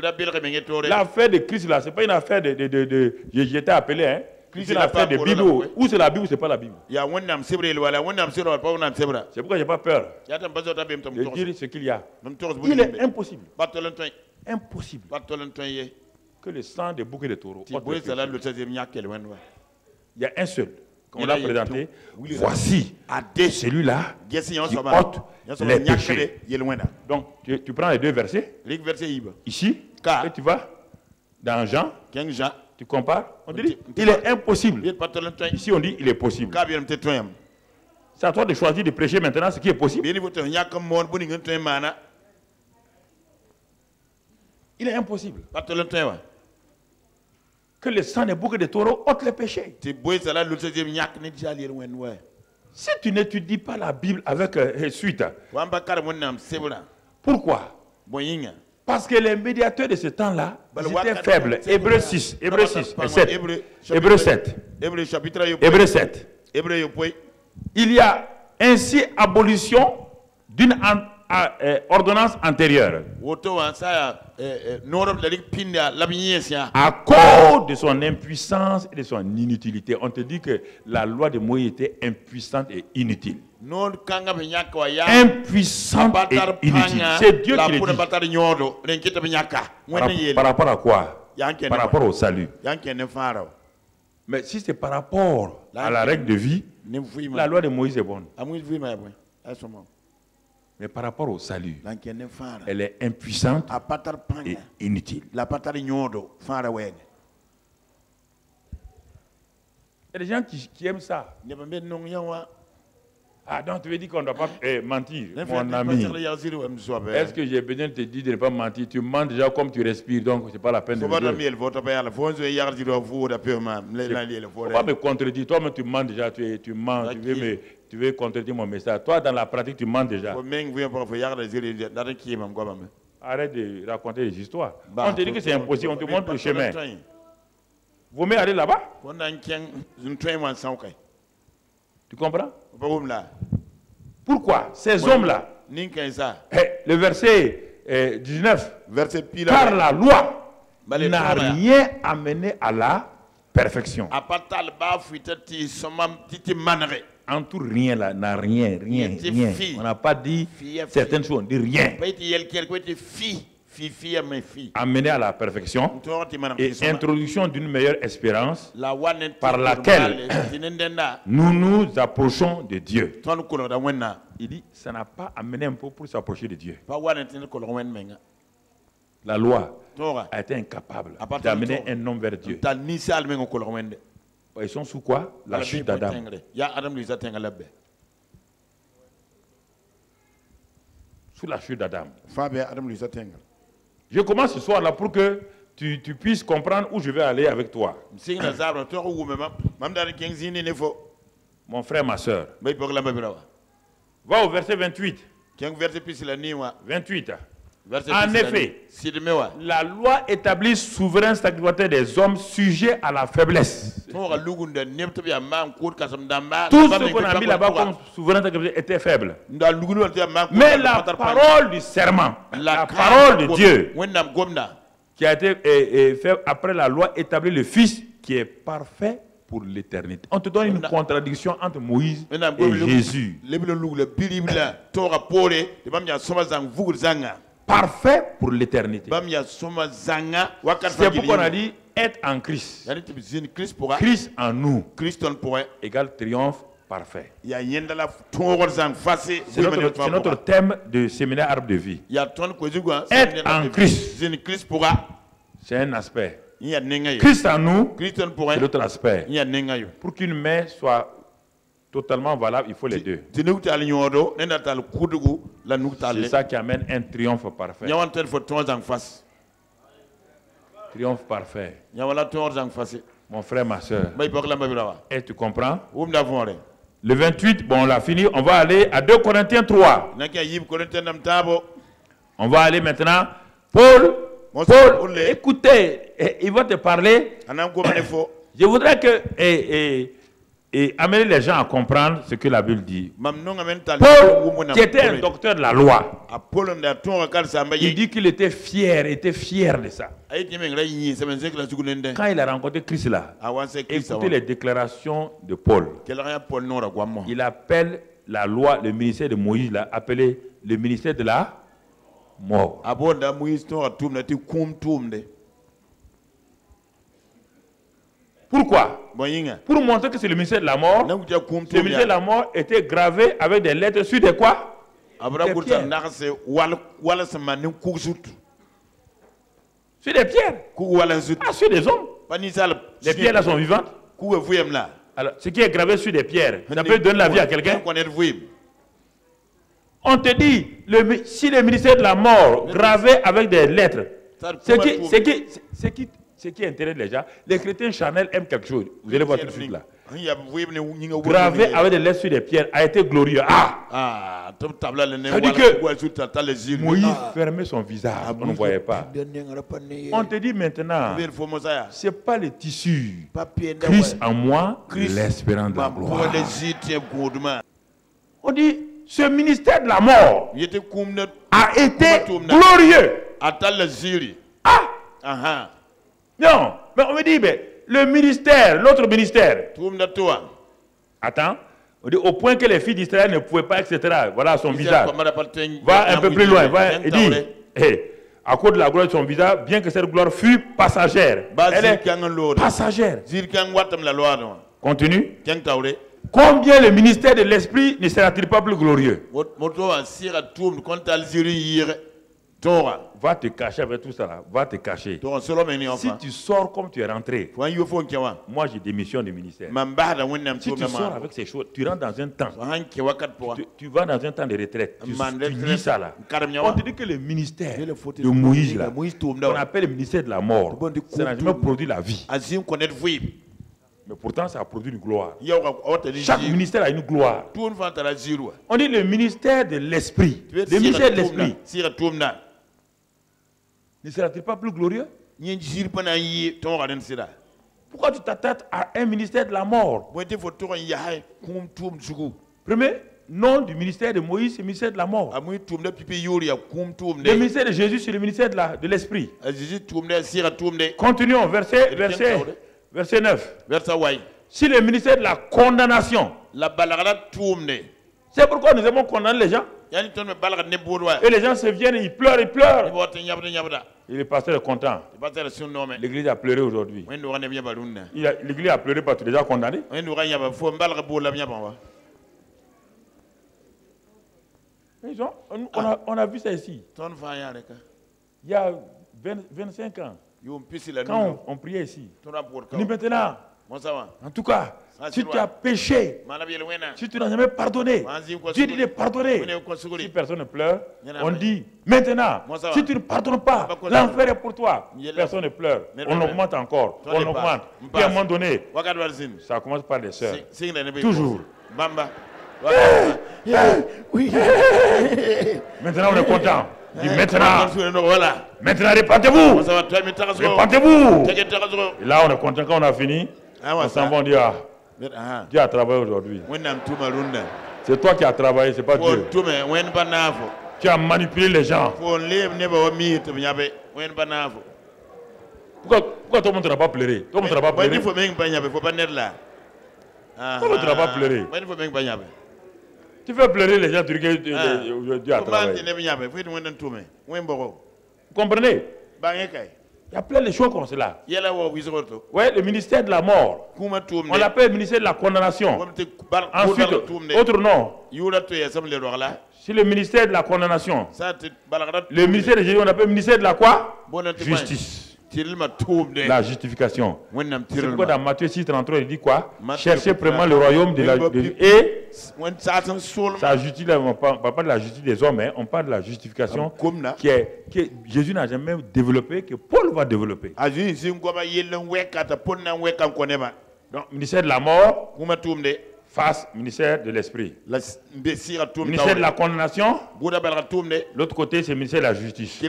L'affaire de Christ là, ce n'est pas une affaire de j'étais appelé, hein. C'est une affaire de Bible. Ou c'est la Bible ou c'est pas la Bible. C'est pourquoi je n'ai pas peur de dire ce qu'il y a. Il est impossible. Impossible que le sang des boucs et des taureaux. Il y a un seul. On l'a présenté. Voici celui-là qui ôte les péchés. Donc tu prends les deux versets. Ici. Et tu vas dans Jean. Tu compares. On dit il est impossible. Ici on dit il est possible. C'est à toi de choisir de prêcher maintenant ce qui est possible. Il est impossible que le sang des boucs et des taureaux ôte les péchés. Si tu n'étudies pas la Bible avec suite, pourquoi? Parce que les médiateurs de ce temps-là étaient faibles. Hébreux 6, Hébreux 6 et 7. Hébreux 7. Hébreux 7. Il y a ainsi abolition d'une ordonnance antérieure. À cause de son impuissance et de son inutilité. On te dit que la loi de Moïse était impuissante et inutile. Impuissante et inutile. C'est Dieu qui le dit. Par rapport à quoi? Par rapport au salut. Mais si c'est par rapport à la règle de vie, la loi de Moïse est bonne. Mais par rapport au salut, elle est impuissante et inutile. Il y a des gens qui aiment ça. Ah, donc tu veux dire qu'on ne doit pas mentir, mon ami. Est-ce que j'ai besoin de te dire de ne pas mentir? Tu mens déjà comme tu respires, donc ce n'est pas la peine de le dire. Il ne faut pas me contredire. Toi-même, tu mens déjà, tu mens, tu veux contredire mon message. Toi, dans la pratique, tu mens déjà. Arrête de raconter des histoires. On te dit que c'est impossible, on te montre le chemin. Vous m'allez aller là-bas? Tu comprends? Pourquoi ces hommes-là, le verset 19, car la loi n'a rien amené à la perfection. En tout, rien là, n'a rien. On n'a pas dit certaines choses, on dit rien. Amener à la perfection et introduction d'une meilleure espérance par laquelle nous nous approchons de Dieu. Il dit, ça n'a pas amené un peu pour s'approcher de Dieu. La loi a été incapable d'amener un homme vers Dieu. Ils sont sous quoi? La chute d'Adam. Sous la chute d'Adam. Je commence ce soir là pour que tu puisses comprendre où je vais aller avec toi. Mon frère, ma soeur. Va au verset 28. 28. En effet, la loi établit souverain sacrificateur des hommes sujets à la faiblesse. Tout ce qu'on a mis là-bas comme souverain sacrificateur était faible. Mais la parole du serment, la parole de Dieu, qui a été faite après la loi, établit le Fils qui est parfait pour l'éternité. On te donne une contradiction entre Moïse et Jésus. Parfait pour l'éternité. C'est pourquoi on a dit être en Christ. Christ en nous égale triomphe parfait. C'est notre thème de séminaire Arbre de vie. Être en Christ, c'est un aspect. Christ en nous, c'est l'autre aspect. Pour qu'une main soit totalement valable, il faut les deux. C'est ça qui amène un triomphe parfait. Triomphe parfait. Mon frère, ma soeur. Et tu comprends? Le 28, bon, on l'a fini. On va aller à 2 Corinthiens 3. On va aller maintenant. Paul, écoutez, il va te parler. Je voudrais que amener les gens à comprendre ce que la Bible dit. Paul, qui était un docteur de la loi, il dit qu'il était fier de ça. Quand il a rencontré Christ là, écoutez les déclarations de Paul. Il appelle la loi, le ministère de Moïse là, appelé le ministère de la mort. Pourquoi? Pour montrer que c'est le ministère de la mort. Le ministère de la mort était gravé avec des lettres sur des quoi? Des pierres. Sur des pierres. Ah, sur des hommes. Les pierres là sont vivantes. Alors, ce qui est gravé sur des pierres, ça peut donner la vie à quelqu'un. On te dit, si le ministère de la mort gravé avec des lettres, ce qui intéresse les gens, les chrétiens charnels aiment quelque chose. Vous allez voir tout de suite là. Gravé avec des lettres sur des pierres a été glorieux. Ça veut dire que Moïse fermait son visage, on ne voyait pas. On te dit maintenant, ce n'est pas le tissu. Christ en moi, l'espérance de la gloire. On dit, ce ministère de la mort a été glorieux. Non, mais on me dit, le ministère, l'autre ministère. Attends, on dit au point que les filles d'Israël ne pouvaient pas, etc. Voilà son visage. Va un peu plus loin, il dit, à cause de la gloire de son visage, bien que cette gloire fût passagère. Elle est passagère. Continue. Combien le ministère de l'Esprit ne sera-t-il pas plus glorieux? Va te cacher avec tout ça là. Va te cacher. Si tu sors comme tu es rentré, moi j'ai démissionné du ministère. Si tu sors avec ces choses, tu rentres dans un temps. Tu vas dans un temps de retraite. Tu dis ça là. On te dit que le ministère de Moïse là, qu'on appelle le ministère de la mort, ça n'a jamais produit la vie. Mais pourtant, ça a produit une gloire. Chaque ministère a une gloire. On dit le ministère de l'Esprit. Le ministère de l'Esprit. Ne sera-t-il pas plus glorieux? Pourquoi tu t'attaques à un ministère de la mort? Premier nom du ministère de Moïse, c'est le ministère de la mort. Le ministère de Jésus, c'est le ministère de l'Esprit. Continuons, verset 9. Si le ministère de la condamnation, c'est pourquoi nous aimons condamner les gens. Et les gens se viennent, ils pleurent. Et le pasteur est content. L'église a pleuré aujourd'hui. L'église a pleuré parce que tu es déjà condamné. On a vu ça ici. Il y a 25 ans. Quand on priait ici. On dit maintenant, en tout cas, si tu as péché, si tu n'as jamais pardonné, Dieu dit de pardonner. Si personne ne pleure, on dit maintenant, si tu ne pardonnes pas, l'enfer est pour toi. Personne ne pleure. On augmente encore. On augmente. Puis à un moment donné, ça commence par les sœurs. Toujours. Oui. Maintenant on est content. Dit maintenant, maintenant répentez-vous. Répentez-vous. Et là, on est content quand on a fini. On s'en va, on dit, Dieu a travaillé aujourd'hui. C'est toi qui as travaillé, c'est pas Dieu. Tu as manipulé les gens. Pourquoi tout le monde ne va pas pleurer? Tout le monde ne va pas pleurer. Tout le monde ne va pas pleurer. Tu fais pleurer les gens, tu dis que Dieu a travaillé. Vous comprenez? Il y a plein de choses comme cela. Ouais, le ministère de la mort. On l'appelle le ministère de la condamnation. Ensuite, autre nom. C'est le ministère de la condamnation. Le ministère de Jésus, on l'appelle le ministère de la quoi? Justice. La justification. C'est pourquoi dans Matthieu 6:33, il dit quoi? Cherchez premièrement le royaume de la et ça justice, on ne parle pas de la justice des hommes, hein, on parle de la justification que Jésus n'a jamais développé, que Paul va développer. Donc, ministère de la mort, face ministère de l'esprit. Ministère de la condamnation, l'autre côté c'est ministère de la justice.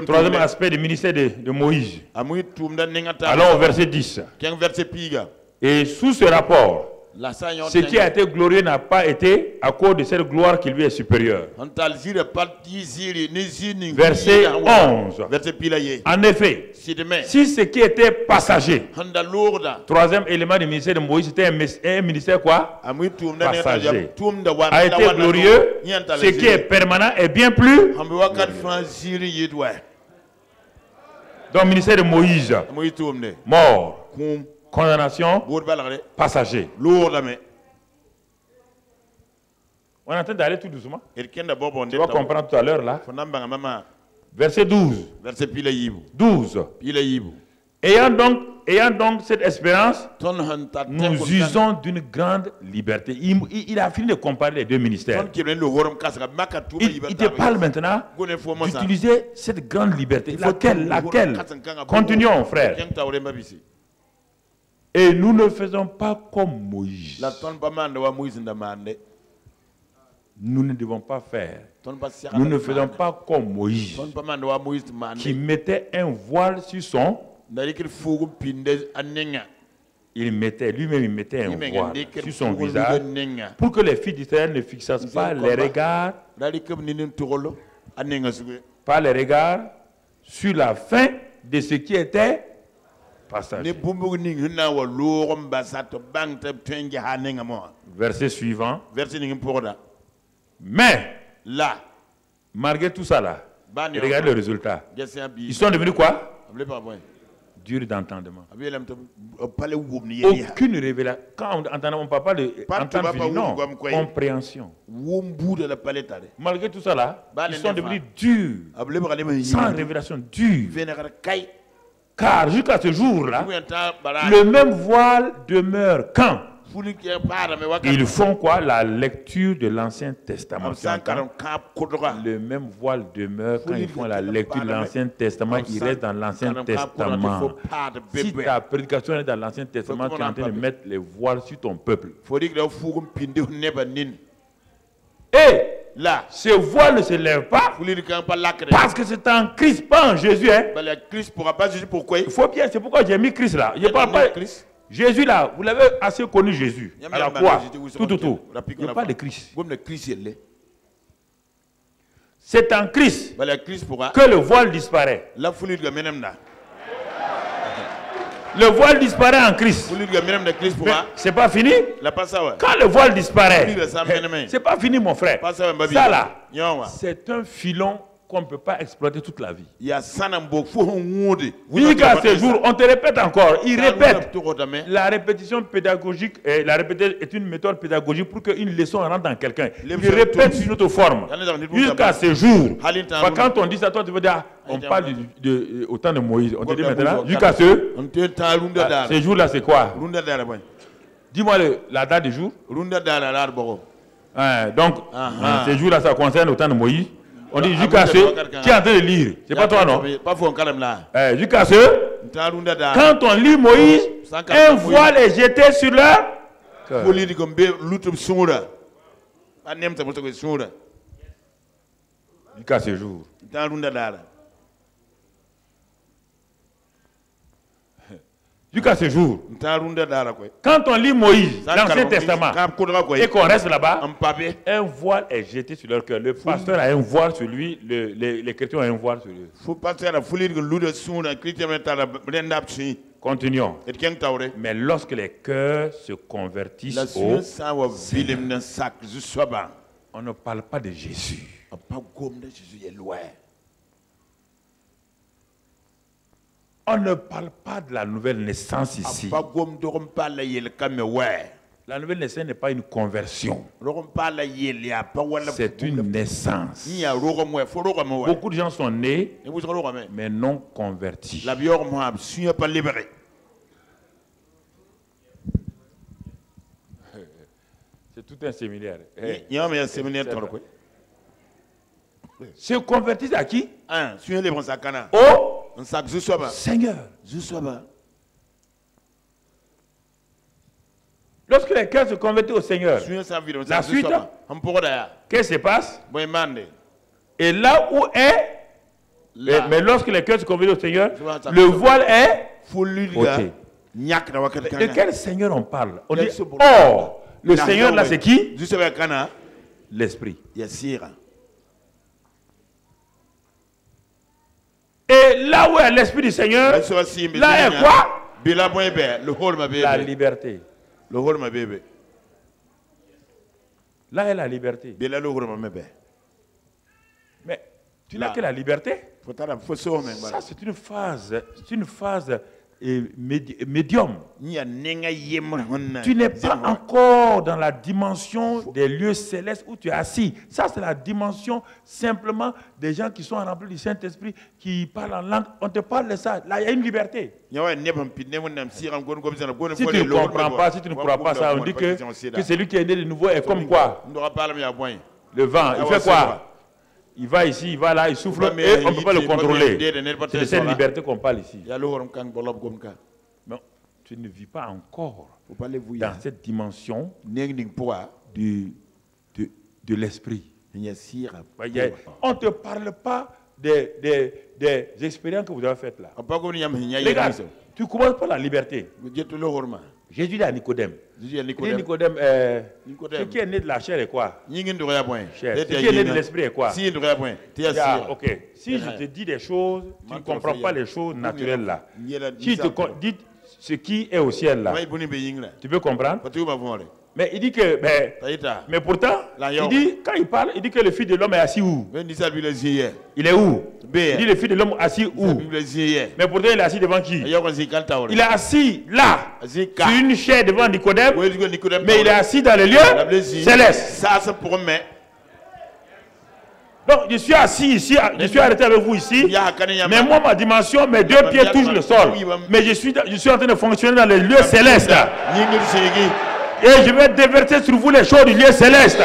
Troisième aspect du ministère de Moïse. Allons au verset 10. Et sous ce rapport, ce qui a été glorieux n'a pas été à cause de cette gloire qui lui est supérieure. Verset 11. En effet, si ce qui était passager, troisième élément du ministère de Moïse, c'était un ministère quoi? Passager. A été glorieux, ce qui est permanent est bien plus. Donc, ministère de Moïse, mort. Condamnation, passager. On est en train d'aller tout doucement. Tu vas comprendre tout à l'heure là. Verset 12. 12. Ayant donc cette espérance, nous usons d'une grande liberté. Il a fini de comparer les deux ministères. Il te parle maintenant d'utiliser cette grande liberté. Laquelle? Continuons, frère. Et nous ne faisons pas comme Moïse. Nous ne devons pas faire. Nous ne faisons pas comme Moïse, qui mettait un voile sur son. Il mettait un voile sur son visage pour que les filles d'Israël ne fixassent pas les regards sur la fin de ce qui était passager. Verset suivant. Mais là, malgré tout ça là, regardez le résultat. Ils sont devenus quoi? Durs d'entendement. Aucune révélation. Quand on entend, on ne parle pas de entendre, non, compréhension. Malgré tout ça là, ils sont devenus durs, sans révélation, durs. Car jusqu'à ce jour-là, le même voile demeure quand ils font quoi? La lecture de l'Ancien Testament. Le même voile demeure quand ils font la lecture de l'Ancien Testament. Ils restent dans l'Ancien Testament. Si ta prédication est dans l'Ancien Testament, tu es en train de mettre les voiles sur ton peuple. Et là, ce voile ne se lève pas parce que c'est en Christ, pas en Jésus. Hein. Il faut bien, c'est pourquoi j'ai mis Christ là. Je parle pas. Jésus là, vous l'avez assez connu Jésus. À la croix, tout. Il n'y a pas de Christ. C'est en Christ que le voile disparaît. Le voile disparaît en Christ. C'est pas fini. Quand le voile disparaît, c'est pas fini mon frère. Ça là, c'est un filon qu'on ne peut pas exploiter toute la vie. Jusqu'à ce jour, on te répète encore, il répète. La répétition pédagogique, la répétition est une méthode pédagogique pour qu'une leçon rentre dans quelqu'un. Il répète sur une autre forme. Jusqu'à ce jour, quand on dit ça, toi tu veux dire, on parle au temps de Moïse. On te dit maintenant, jusqu'à ce jour-là, c'est quoi? Dis-moi la date du jour. Donc, ce jour-là, ça concerne au temps de Moïse. On dit jusqu'à ce qui est en train de lire. C'est pas toi, non? Jusqu'à ce, quand on lit Moïse, un voile est jeté sur leur cœur. Jusqu'à ce jour. Jusqu'à ce jour, quand on lit Moïse dans l'Ancien Testament et qu'on reste là-bas, un voile est jeté sur leur cœur. Le pasteur a un voile sur lui, les chrétiens ont un voile sur lui. Continuons. Mais lorsque les cœurs se convertissent au Seigneur, on ne parle pas de Jésus. On ne parle pas de la nouvelle naissance ici. La nouvelle naissance n'est pas une conversion. C'est une naissance. Beaucoup de gens sont nés, mais non convertis. C'est tout un séminaire. Se convertissent à qui? Au Seigneur. Lorsque les cœurs se convertissent au Seigneur, la suite, qu'est-ce qui se passe? Et là où est, mais lorsque les cœurs se convertissent au Seigneur, le voile est ôté. De quel Seigneur on parle? On dit, oh, le Seigneur là c'est qui? L'Esprit. Et là où est l'Esprit du Seigneur, là est quoi? La liberté. Là est la liberté. Mais tu n'as que la liberté. Ça c'est une phase médium. Tu n'es pas encore dans la dimension des lieux célestes où tu es assis. Ça, c'est la dimension simplement des gens qui sont remplis du Saint-Esprit, qui parlent en langue. On te parle de ça. Là, il y a une liberté. Si tu ne comprends pas, si tu ne crois pas ça, on dit que celui qui est né de nouveau est comme quoi? Le vent. Il fait quoi? Il va ici, il va là, il souffle et on ne peut pas le contrôler. C'est de cette liberté qu'on parle ici. Non, tu ne vis pas encore dans cette dimension de l'esprit. On ne te parle pas des expériences que vous avez faites là. Regarde, tu commences par la liberté. Jésus dit à Nicodème. Nicodème, ce qui est né de la chair est quoi? Chair. Ce qui est né de l'esprit est quoi? Ok. Si je te dis des choses, tu ne comprends pas les choses naturelles là. Si je te dis ce qui est au ciel là, tu peux comprendre? Mais il dit que, mais pourtant, il dit, quand il parle, il dit que le Fils de l'homme est assis où? Il est où? Il dit le Fils de l'homme est assis où? Mais pourtant, il est assis devant qui? Il est assis là, sur une chaise devant Nicodème, mais il est assis dans les lieux célestes. Donc, je suis assis ici, je suis arrêté avec vous ici, mais moi, ma dimension, mes deux pieds touchent le sol. Mais je suis en train de fonctionner dans les lieux célestes. Et je vais déverser sur vous les choses du lieu céleste.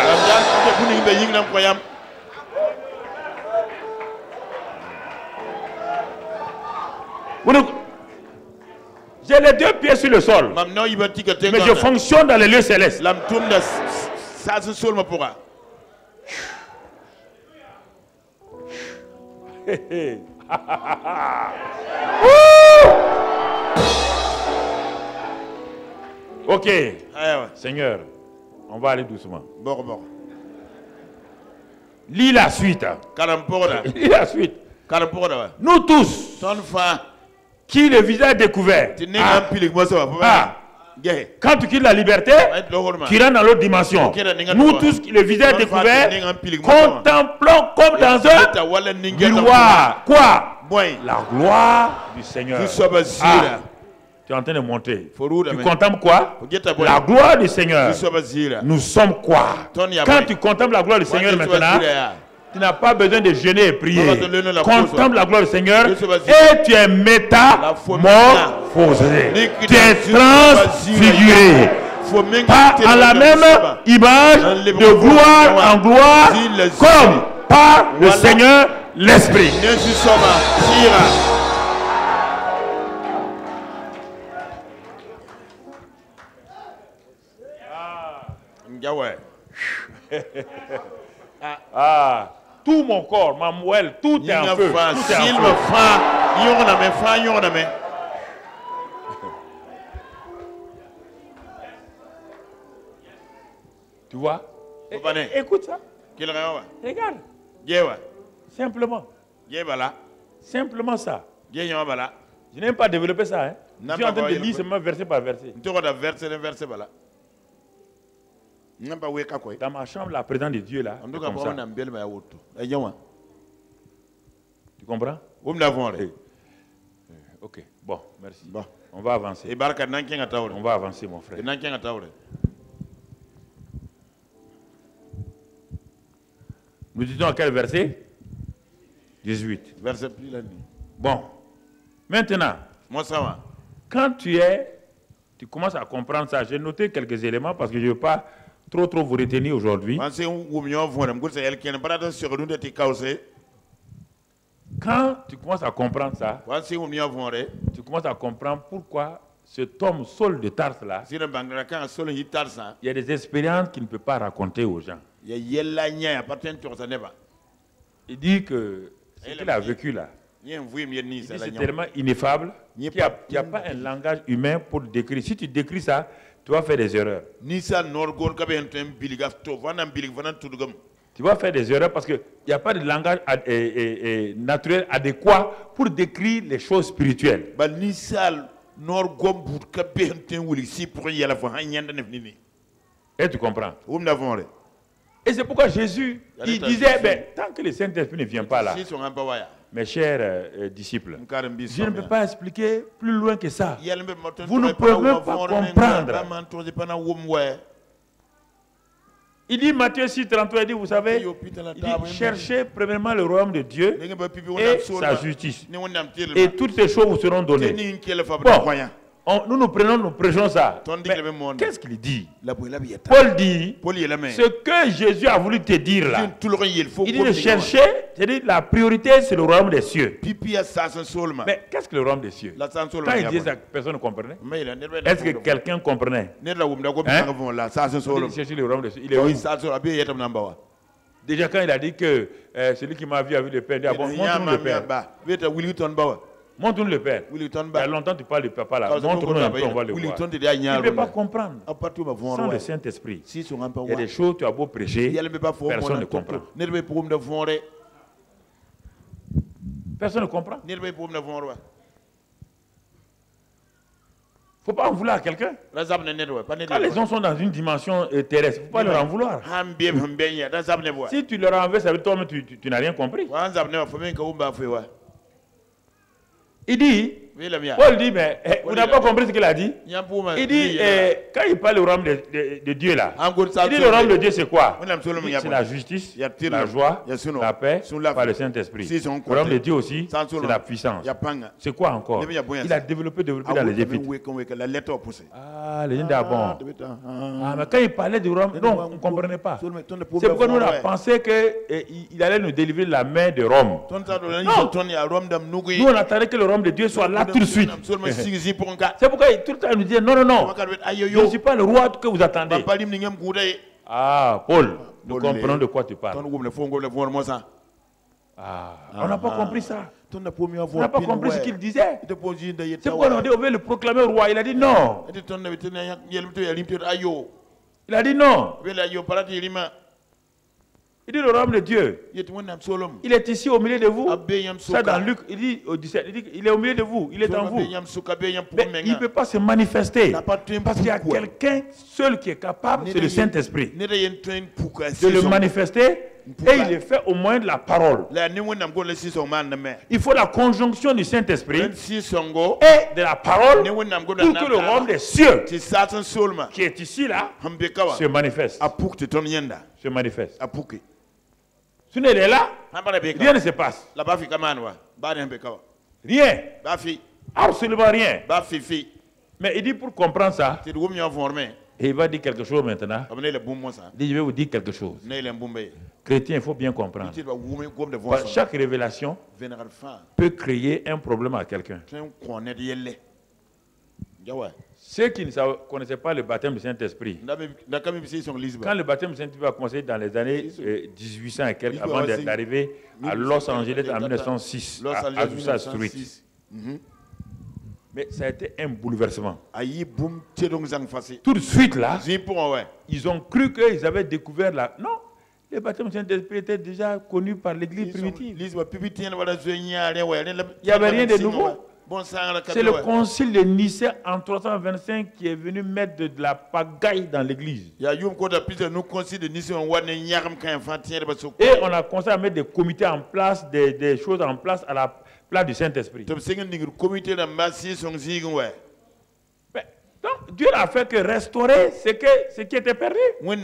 J'ai les deux pieds sur le sol. Mais je fonctionne dans les lieux célestes. Ok, Seigneur, on va aller doucement. Lis la suite. Lis la suite. Nous tous, qui le visage découvert, quand tu quittes la liberté, tu rentres dans l'autre dimension. Nous tous, qui le visage découvert, contemplons comme dans un miroir. Quoi? La gloire du Seigneur. Tu es en train de monter. Tu contemples quoi? La gloire du Seigneur. Nous sommes quoi? Quand tu contemples la gloire du Seigneur maintenant, tu n'as pas besoin de jeûner et prier. Contemple la gloire du Seigneur et tu es métamorphosé. Tu es transfiguré. Pas en la même image de gloire en gloire comme par le Seigneur l'Esprit. tout mon corps, ma moelle, tout est en feu. Tout est en feu. Tu vois? Écoute ça. Regarde. Simplement. Simplement ça. Je n'aime pas développer ça. Hein. Je suis en train de lire seulement verset par verset. Dans ma chambre, la présence de Dieu là. Comme ça. Tu comprends? Ok, bon, merci. Bon. On va avancer. On va avancer, mon frère. Nous disons à quel verset? 18. Bon. Maintenant, quand tu commences à comprendre ça, j'ai noté quelques éléments parce que je ne veux pas trop vous retenir aujourd'hui. Quand tu commences à comprendre ça, tu commences à comprendre pourquoi cet homme Saul de Tarse là, il y a des expériences qu'il ne peut pas raconter aux gens. Il dit que ce qu'il a vécu là, c'est tellement ineffable qu'il n'y a pas un langage humain pour le décrire. Si tu décris ça, tu vas faire des erreurs. Tu vas faire des erreurs parce qu'il n'y a pas de langage naturel adéquat pour décrire les choses spirituelles. Et tu comprends? Et c'est pourquoi Jésus, il disait, ben, tant que le Saint-Esprit ne vient pas là, mes chers disciples, je ne peux pas expliquer plus loin que ça. Vous ne pouvez même pas comprendre. Il dit, Matthieu 6, 33, il dit, vous savez, il dit, cherchez premièrement le royaume de Dieu et sa justice. Et toutes ces choses vous seront données. Bon, nous prenons, nous prêchons ça. Qu'est-ce qu'il dit? Paul dit, ce que Jésus a voulu te dire là, il dit de chercher, c'est-à-dire la priorité c'est le royaume des cieux. Mais qu'est-ce que le royaume des cieux? Quand il dit ça, personne ne comprenait. Est-ce que quelqu'un comprenait? Il cherchait le royaume des cieux. Il est où? Déjà quand il a dit que celui qui m'a vu a vu le Père, il dit, ah bon, montre-nous le Père. Montre-nous le Père. Il y a longtemps tu parles de papa là. Montre-nous un peu, on va le voir. Il ne peut pas comprendre. Sans le Saint-Esprit, il y a des choses, tu as beau prêcher, personne ne comprend. Personne ne comprend. Il ne faut pas en vouloir à quelqu'un. Quand les gens sont dans une dimension terrestre, il ne faut pas leur en vouloir. Si tu leur en veux, ça veut dire toi-même tu n'as rien compris. Il dit, Paul dit, mais vous n'avez pas compris ce qu'il a dit? Il dit, quand il parle du royaume de Dieu là, il dit le royaume de Dieu c'est quoi? C'est la justice, la joie, la paix par le Saint-Esprit. Le royaume de Dieu aussi, c'est la puissance. C'est quoi encore? Il a développé dans les Épîtres. Ah, les gens disent, ah bon. Ah, mais quand il parlait du royaume, non, on ne comprenait pas. C'est pourquoi nous avons pensé qu'il allait nous délivrer de la main de Rome. Non. Nous on attendait que le royaume de Dieu soit là tout de suite. C'est pourquoi tout le temps il nous dit non, je ne suis pas le roi que vous attendez. Ah, Paul, nous comprenons de quoi tu parles. Ah, on n'a pas compris ça. On n'a pas compris ce qu'il disait. C'est pourquoi on veut le proclamer au roi. Il a dit non. Il a dit non. Il dit le royaume de Dieu. Il est ici au milieu de vous. Ça dans Luc, il dit au 17, il est au milieu de vous, il est en vous. Mais il ne peut pas se manifester. Parce qu'il y a quelqu'un seul qui est capable, c'est le Saint-Esprit. De le manifester. Et il est fait au moyen de la parole. Il faut la conjonction du Saint-Esprit et de la parole pour que le royaume des cieux qui est ici là se manifeste. Se manifeste. Si il est là, rien ne se passe. Rien. Absolument rien. Mais il dit pour comprendre ça, et il va dire quelque chose maintenant. Il dit, je vais vous dire quelque chose. Chrétien, il faut bien comprendre. Chaque révélation peut créer un problème à quelqu'un. Ceux qui ne connaissaient pas le baptême du Saint-Esprit, quand le baptême du Saint-Esprit a commencé dans les années 1800 et quelques, avant d'arriver à Los Angeles en 1906, à Azusa Street. Mais ça a été un bouleversement. Tout de suite là, ils ont cru qu'ils avaient découvert la... Non, le baptême du Saint-Esprit était déjà connu par l'Église primitive. Il n'y avait rien de nouveau. C'est le concile de Nicée en 325 qui est venu mettre de la pagaille dans l'église. Et on a commencé à mettre des comités en place, des choses en place à la place du Saint-Esprit. Donc Dieu n'a fait que restaurer ce qui était perdu. Mais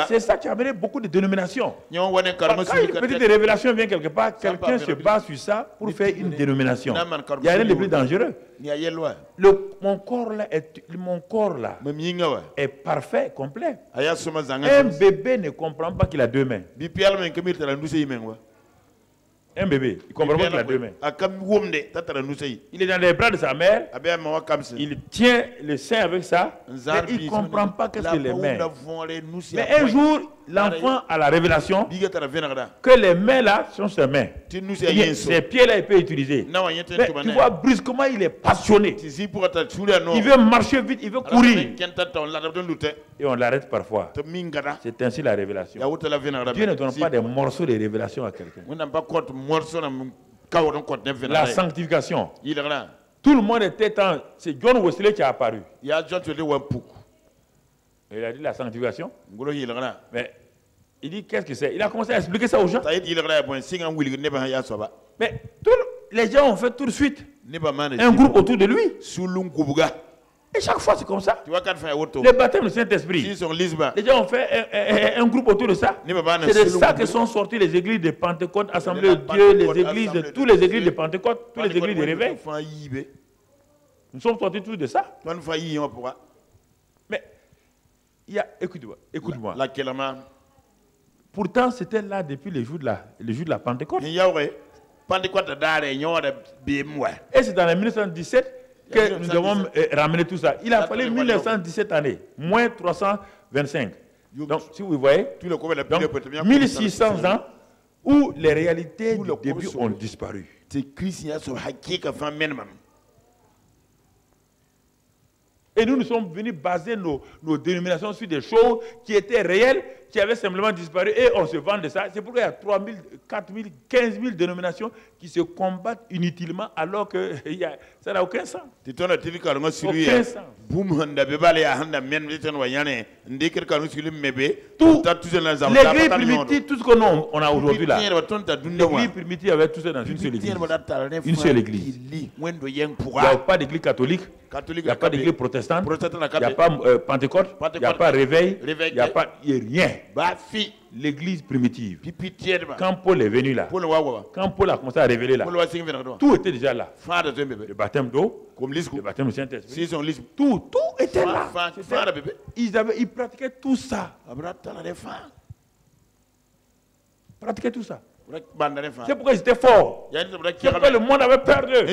c'est ça qui a amené beaucoup de dénominations. Quand une petite révélation vient quelque part, quelqu'un se base sur ça pour faire une dénomination. Il n'y a rien de plus dangereux. Mon corps là est parfait, complet. Un bébé ne comprend pas qu'il a deux mains. Un bébé, il ne comprend pas qu'il a deux mains. Il est dans les bras de sa mère, il tient le sein avec ça, mais il ne comprend pas qu'est-ce que les mains. Mais un jour, l'enfant a la révélation que les mains là sont ses mains. Ses pieds là, il peut utiliser. Mais tu vois brusquement, il est passionné. Il veut marcher vite, il veut courir. Et on l'arrête parfois. C'est ainsi la révélation. Dieu ne donne pas des morceaux de révélation à quelqu'un. La sanctification. Tout le monde était en... C'est John Wesley qui a apparu. Il a dit la sanctification. Mais il dit qu'est-ce que c'est? Il a commencé à expliquer ça aux gens. Mais les gens ont fait tout de suite un groupe autour de lui. Et chaque fois c'est comme ça. Le baptême du Saint-Esprit. Les gens ont fait un groupe autour de ça. C'est de ça que sont sorties les églises de Pentecôte, Assemblée de Dieu, les églises, toutes les églises de Pentecôte, toutes les églises de réveil. Nous sommes sortis tous de ça. Mais écoute-moi. Pourtant c'était là depuis le jour de la Pentecôte. Et c'est dans les 1917 que nous devons ramener tout ça. Il a fallu 1917 années, moins 325. Donc, si vous voyez, donc, 1600 ans où les réalités du début ont disparu. Et nous sommes venus baser nos dénominations sur des choses qui étaient réelles, qui avaient simplement disparu, et on se vend de ça. C'est pourquoi il y a 3 000, 4 000, 15 000 dénominations qui se combattent inutilement alors que ça n'a aucun sens. Aucun sens. L'église primitive, tout ce qu'on a aujourd'hui là, l'église primitive avait tout ça dans une seule église. Une seule église. Il n'y a pas d'église catholique, il n'y a pas d'église protestante, il n'y a pas Pentecôte, il n'y a pas réveil, il n'y a pas rien. L'église primitive. Quand Paul est venu là, quand Paul a commencé à révéler là, tout était déjà là. Le baptême d'eau, le baptême du Saint-Esprit, tout était là. Ils pratiquaient tout ça. Pratiquaient tout ça. C'est pourquoi ils étaient forts. C'est pourquoi le monde avait peur d'eux.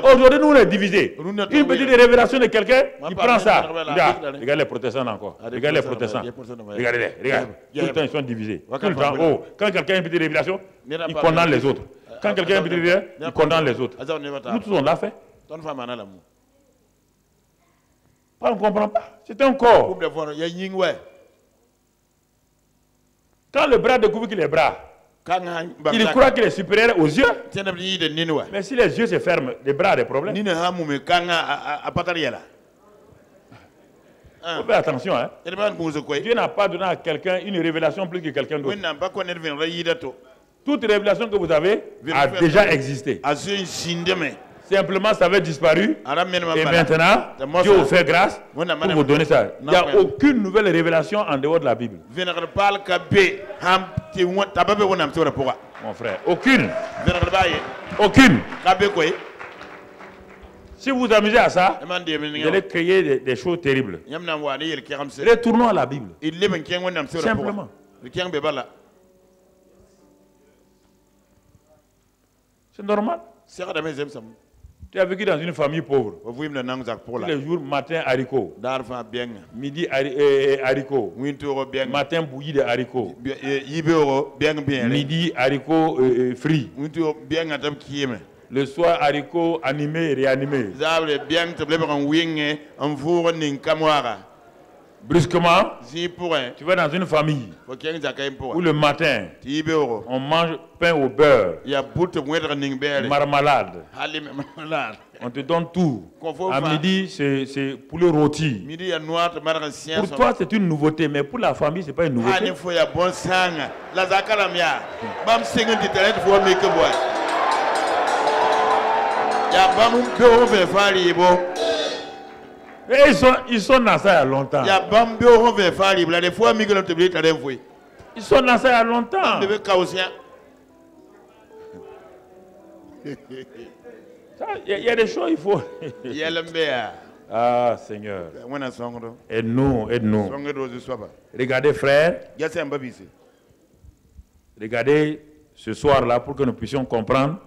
Aujourd'hui, nous, on est divisés. Une petite révélation de quelqu'un, il prend ça. Regarde les protestants encore. Regarde les protestants. Regardez-les. Regarde. Tout le temps, ils sont divisés. Tout le temps. Oh, quand quelqu'un a une petite révélation, il condamne les autres. Quand quelqu'un a une petite révélation, il condamne les autres. Nous tous, on l'a fait. On ne comprend pas. C'est un corps. Quand le bras découvre qu'il est bras, il croit qu'il est supérieur aux yeux. Mais si les yeux se ferment, les bras ont des problèmes. Il faut faire attention. Hein? Dieu n'a pas donné à quelqu'un une révélation plus que quelqu'un d'autre. Toute révélation que vous avez a déjà existé. Simplement, ça avait disparu. Et maintenant, Dieu vous fait grâce pour vous donner ça. Il n'y a aucune nouvelle révélation en dehors de la Bible. Mon frère, aucune. Aucune. Si vous vous amusez à ça, vous allez créer des choses terribles. Retournons à la Bible. Simplement. C'est normal. Tu as vécu dans une famille pauvre. Tous les jours, matin haricots. Midi haricots. Matin bouilli de haricots. Midi haricots frits. Le soir haricots animés et réanimés. Brusquement, tu vas dans une famille où le matin, on mange pain au beurre, marmalade. On te donne tout. À midi, c'est poulet rôti. Pour toi, c'est une nouveauté, mais pour la famille, ce n'est pas une nouveauté. Et ils sont dans ça il y a longtemps. Ils sont dans ça il y a longtemps. Il y a des choses, il faut. Ah, Seigneur. Aide-nous, aide-nous. Regardez, frère. Regardez ce soir-là pour que nous puissions comprendre.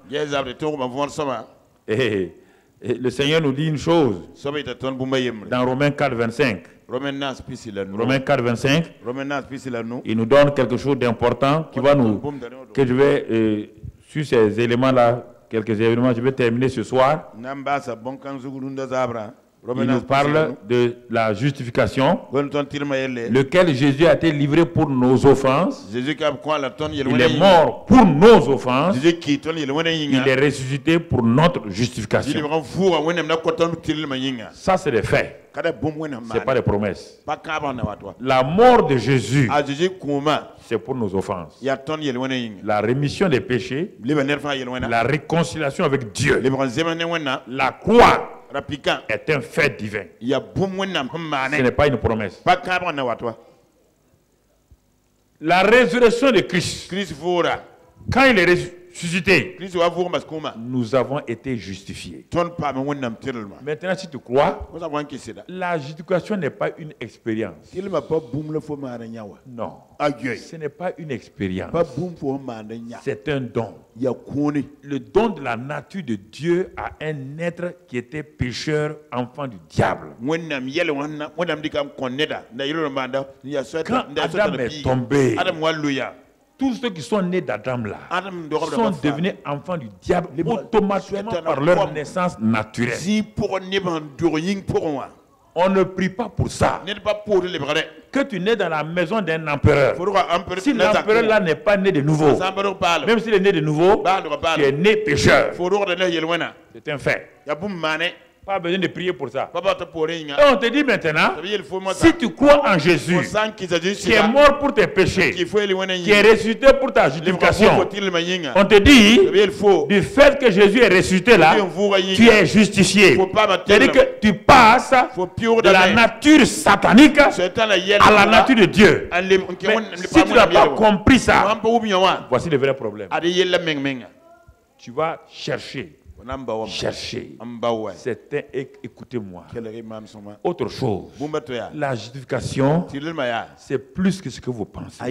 Et le Seigneur nous dit une chose dans Romains 4, 25. Romains 4, 25. Il nous donne quelque chose d'important qui va nous. Que je vais, sur ces éléments-là, quelques éléments, je vais terminer ce soir. Il nous parle de la justification, lequel Jésus a été livré pour nos offenses. Il est mort pour nos offenses. Il est ressuscité pour notre justification. Ça, c'est des faits. Ce n'est pas des promesses. La mort de Jésus, c'est pour nos offenses. La rémission des péchés, la réconciliation avec Dieu, la croix est un fait divin. Ce n'est pas une promesse. La résurrection de Christ, quand il est ressuscité, nous avons été justifiés. Maintenant, si tu crois, la justification n'est pas une expérience. Non, ce n'est pas une expérience. C'est un don. Le don de la nature de Dieu à un être qui était pécheur, enfant du diable. Quand Adam est tombé, tous ceux qui sont nés d'Adam là sont devenus enfants du diable automatiquement par leur naissance naturelle. On ne prie pas pour ça. Que tu nais dans la maison d'un empereur. Si l'empereur là n'est pas né de nouveau, même s'il est né de nouveau, tu es né pécheur. C'est un fait. Pas besoin de prier pour ça. Et on te dit maintenant, si tu crois en Jésus, qui est mort pour tes péchés, qui est ressuscité pour ta justification, on te dit, du fait que Jésus est ressuscité là, tu es justifié. C'est-à-dire que tu passes de la nature satanique à la nature de Dieu. Mais si tu n'as pas compris ça, voici le vrai problème. Tu vas chercher. C'était, écoutez-moi. Autre chose, la justification, c'est plus que ce que vous pensez.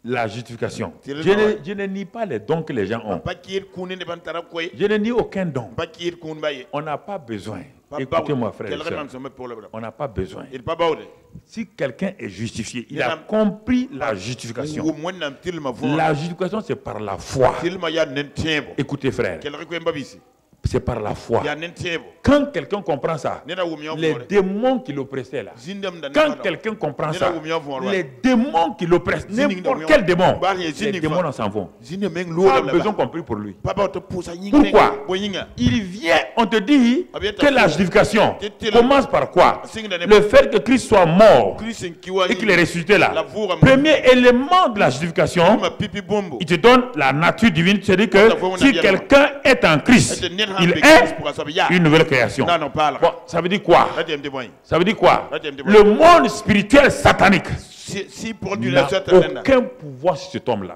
La justification. Je ne nie pas les dons que les gens ont. Je ne nie aucun don. On n'a pas besoin. Écoutez-moi, frère et sœur. On n'a pas besoin. Si quelqu'un est justifié, il a compris la justification. La justification, c'est par la foi. Écoutez, frère. C'est par la foi. Quand quelqu'un comprend ça, les démons qui l'oppressaient là, quand quelqu'un comprend ça, les démons qui l'oppressent, n'importe quel démon, les démons s'en vont. Pas besoin compris pour lui. Pourquoi? Il vient, on te dit que la justification commence par quoi? Le fait que Christ soit mort et qu'il est ressuscité là. Premier élément de la justification, il te donne la nature divine. C'est-à-dire que si quelqu'un est en Christ, il est une nouvelle création. Bon, ça veut dire quoi? Ça veut dire quoi? Le monde spirituel satanique n'a aucun pouvoir sur cet homme-là.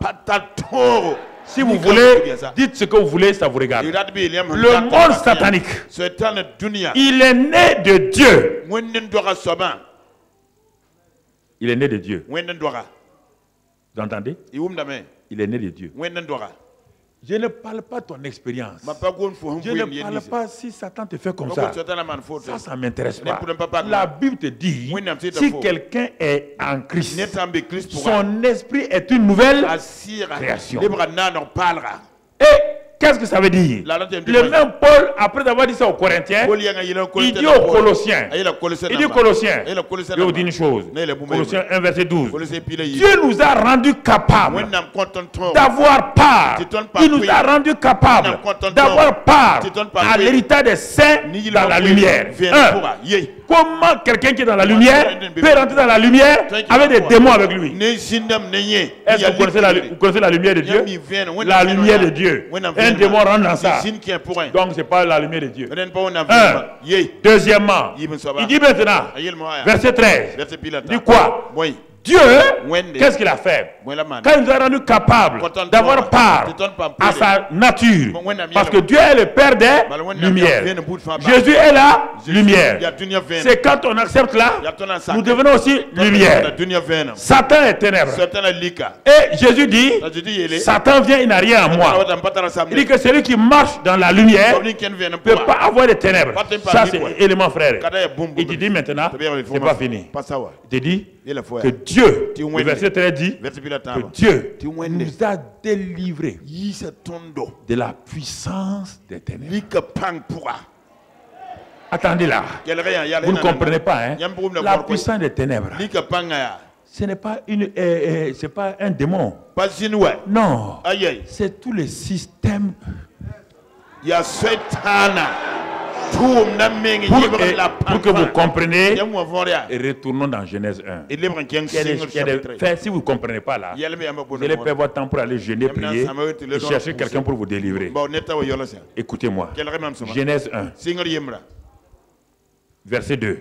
Si vous voulez, dites ce que vous voulez, ça vous regarde. Le monde satanique, il est né de Dieu. Il est né de Dieu. Vous entendez? il est né de Dieu. Je ne parle pas de ton expérience. Je ne parle pas si Satan te fait comme ça. Ça ne m'intéresse pas. La Bible te dit, si quelqu'un est en Christ, son esprit est une nouvelle création. Et qu'est-ce que ça veut dire? Le même Paul, après avoir dit ça aux Corinthiens, il dit aux Colossiens, il dit Colossiens, je vais vous dire une chose, Colossiens 1 verset 12, Dieu nous a rendu capables d'avoir part, il nous a rendu capables d'avoir part à l'héritage des saints dans la lumière. Comment quelqu'un qui est dans la lumière peut rentrer dans la lumière avec des démons avec lui? Est-ce que vous connaissez la lumière de Dieu? La lumière de Dieu. Un démon rentre dans ça. Donc ce n'est pas la lumière de Dieu. Deuxièmement, il dit maintenant, verset 13, il dit quoi? Dieu, qu'est-ce qu'il a fait? Quand il nous a rendu capables d'avoir part à sa nature, parce que Dieu est le Père des lumières, Jésus est la lumière. C'est quand on accepte là, nous devenons aussi lumière. Satan est ténèbres. Et Jésus dit, Satan vient, il n'a rien à moi. Il dit que celui qui marche dans la lumière ne peut pas avoir de ténèbres. Ça c'est élément frère. Il te dit maintenant, c'est pas fini. Il te dit que Dieu, le verset 13 dit que Dieu nous a délivrés de la puissance des ténèbres. Attendez là, vous ne comprenez pas, hein? La puissance des ténèbres, ce n'est pas, c'est pas un démon. Non, c'est tous les systèmes. Pour que vous compreniez, retournons dans Genèse 1. Si vous ne comprenez pas là, vous allez perdre votre temps pour aller jeûner, prier et chercher quelqu'un pour vous délivrer. Écoutez-moi. Genèse 1, verset 2.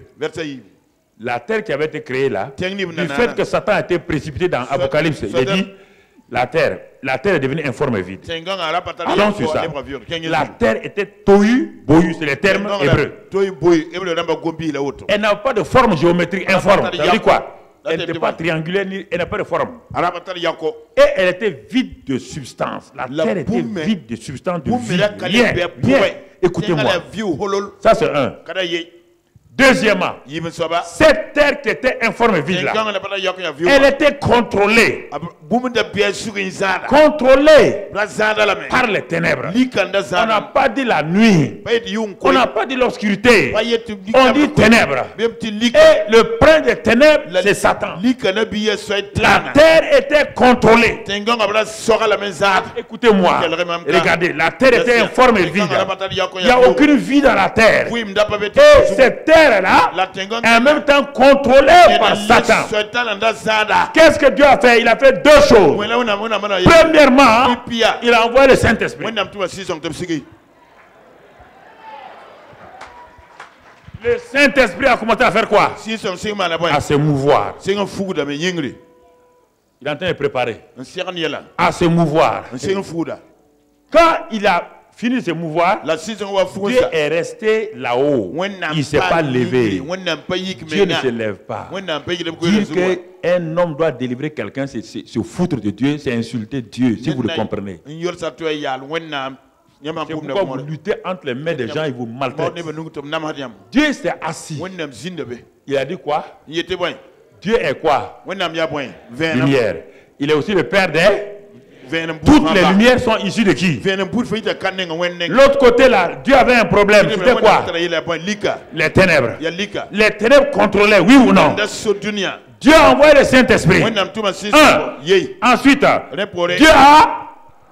La terre qui avait été créée là, du fait que Satan a été précipité dans Apocalypse, il dit la terre est devenue informe et vide. Allons sur ça. La terre était tohu, bohu, c'est les termes hébreux. Elle n'a pas de forme géométrique informe. Ça veut dire quoi? Elle n'était pas triangulaire, elle n'a pas de forme. Et elle était vide de substance. La terre était vide de substance, de vie. Rien. Écoutez-moi. Ça c'est un. Deuxièmement, cette terre qui était informe et vide là, elle était contrôlée. Contrôlée par les ténèbres. On n'a pas dit la nuit. On n'a pas dit l'obscurité. On dit ténèbres. Et le prince des ténèbres, c'est Satan. La terre était contrôlée. Écoutez-moi. Regardez, la terre était informe et vide. Il n'y a aucune vie dans la terre. Et cette terre là, en même temps contrôlée par Satan. Qu'est-ce que Dieu a fait? Il a fait deux choses. Premièrement, il a envoyé le Saint-Esprit. Le Saint-Esprit a commencé à faire quoi? À se mouvoir. Il est en train de préparer. À se mouvoir. Quand il a fini de se mouvoir, Dieu est resté là-haut. Il ne s'est pas levé. Dieu ne se lève pas. Dire qu'un homme doit délivrer quelqu'un, c'est se foutre de Dieu, c'est insulter Dieu, si vous le comprenez. C'est pourquoi vous luttez entre les mains des gens et vous maltraitez. Dieu s'est assis. Il a dit quoi? Dieu est quoi? Lumière. Il est aussi le Père des... Toutes les lumières sont issues de qui? L'autre côté là, Dieu avait un problème. C'était quoi? Les ténèbres. Les ténèbres contrôlaient, oui ou non? Dieu a envoyé le Saint-Esprit. Ensuite, Dieu a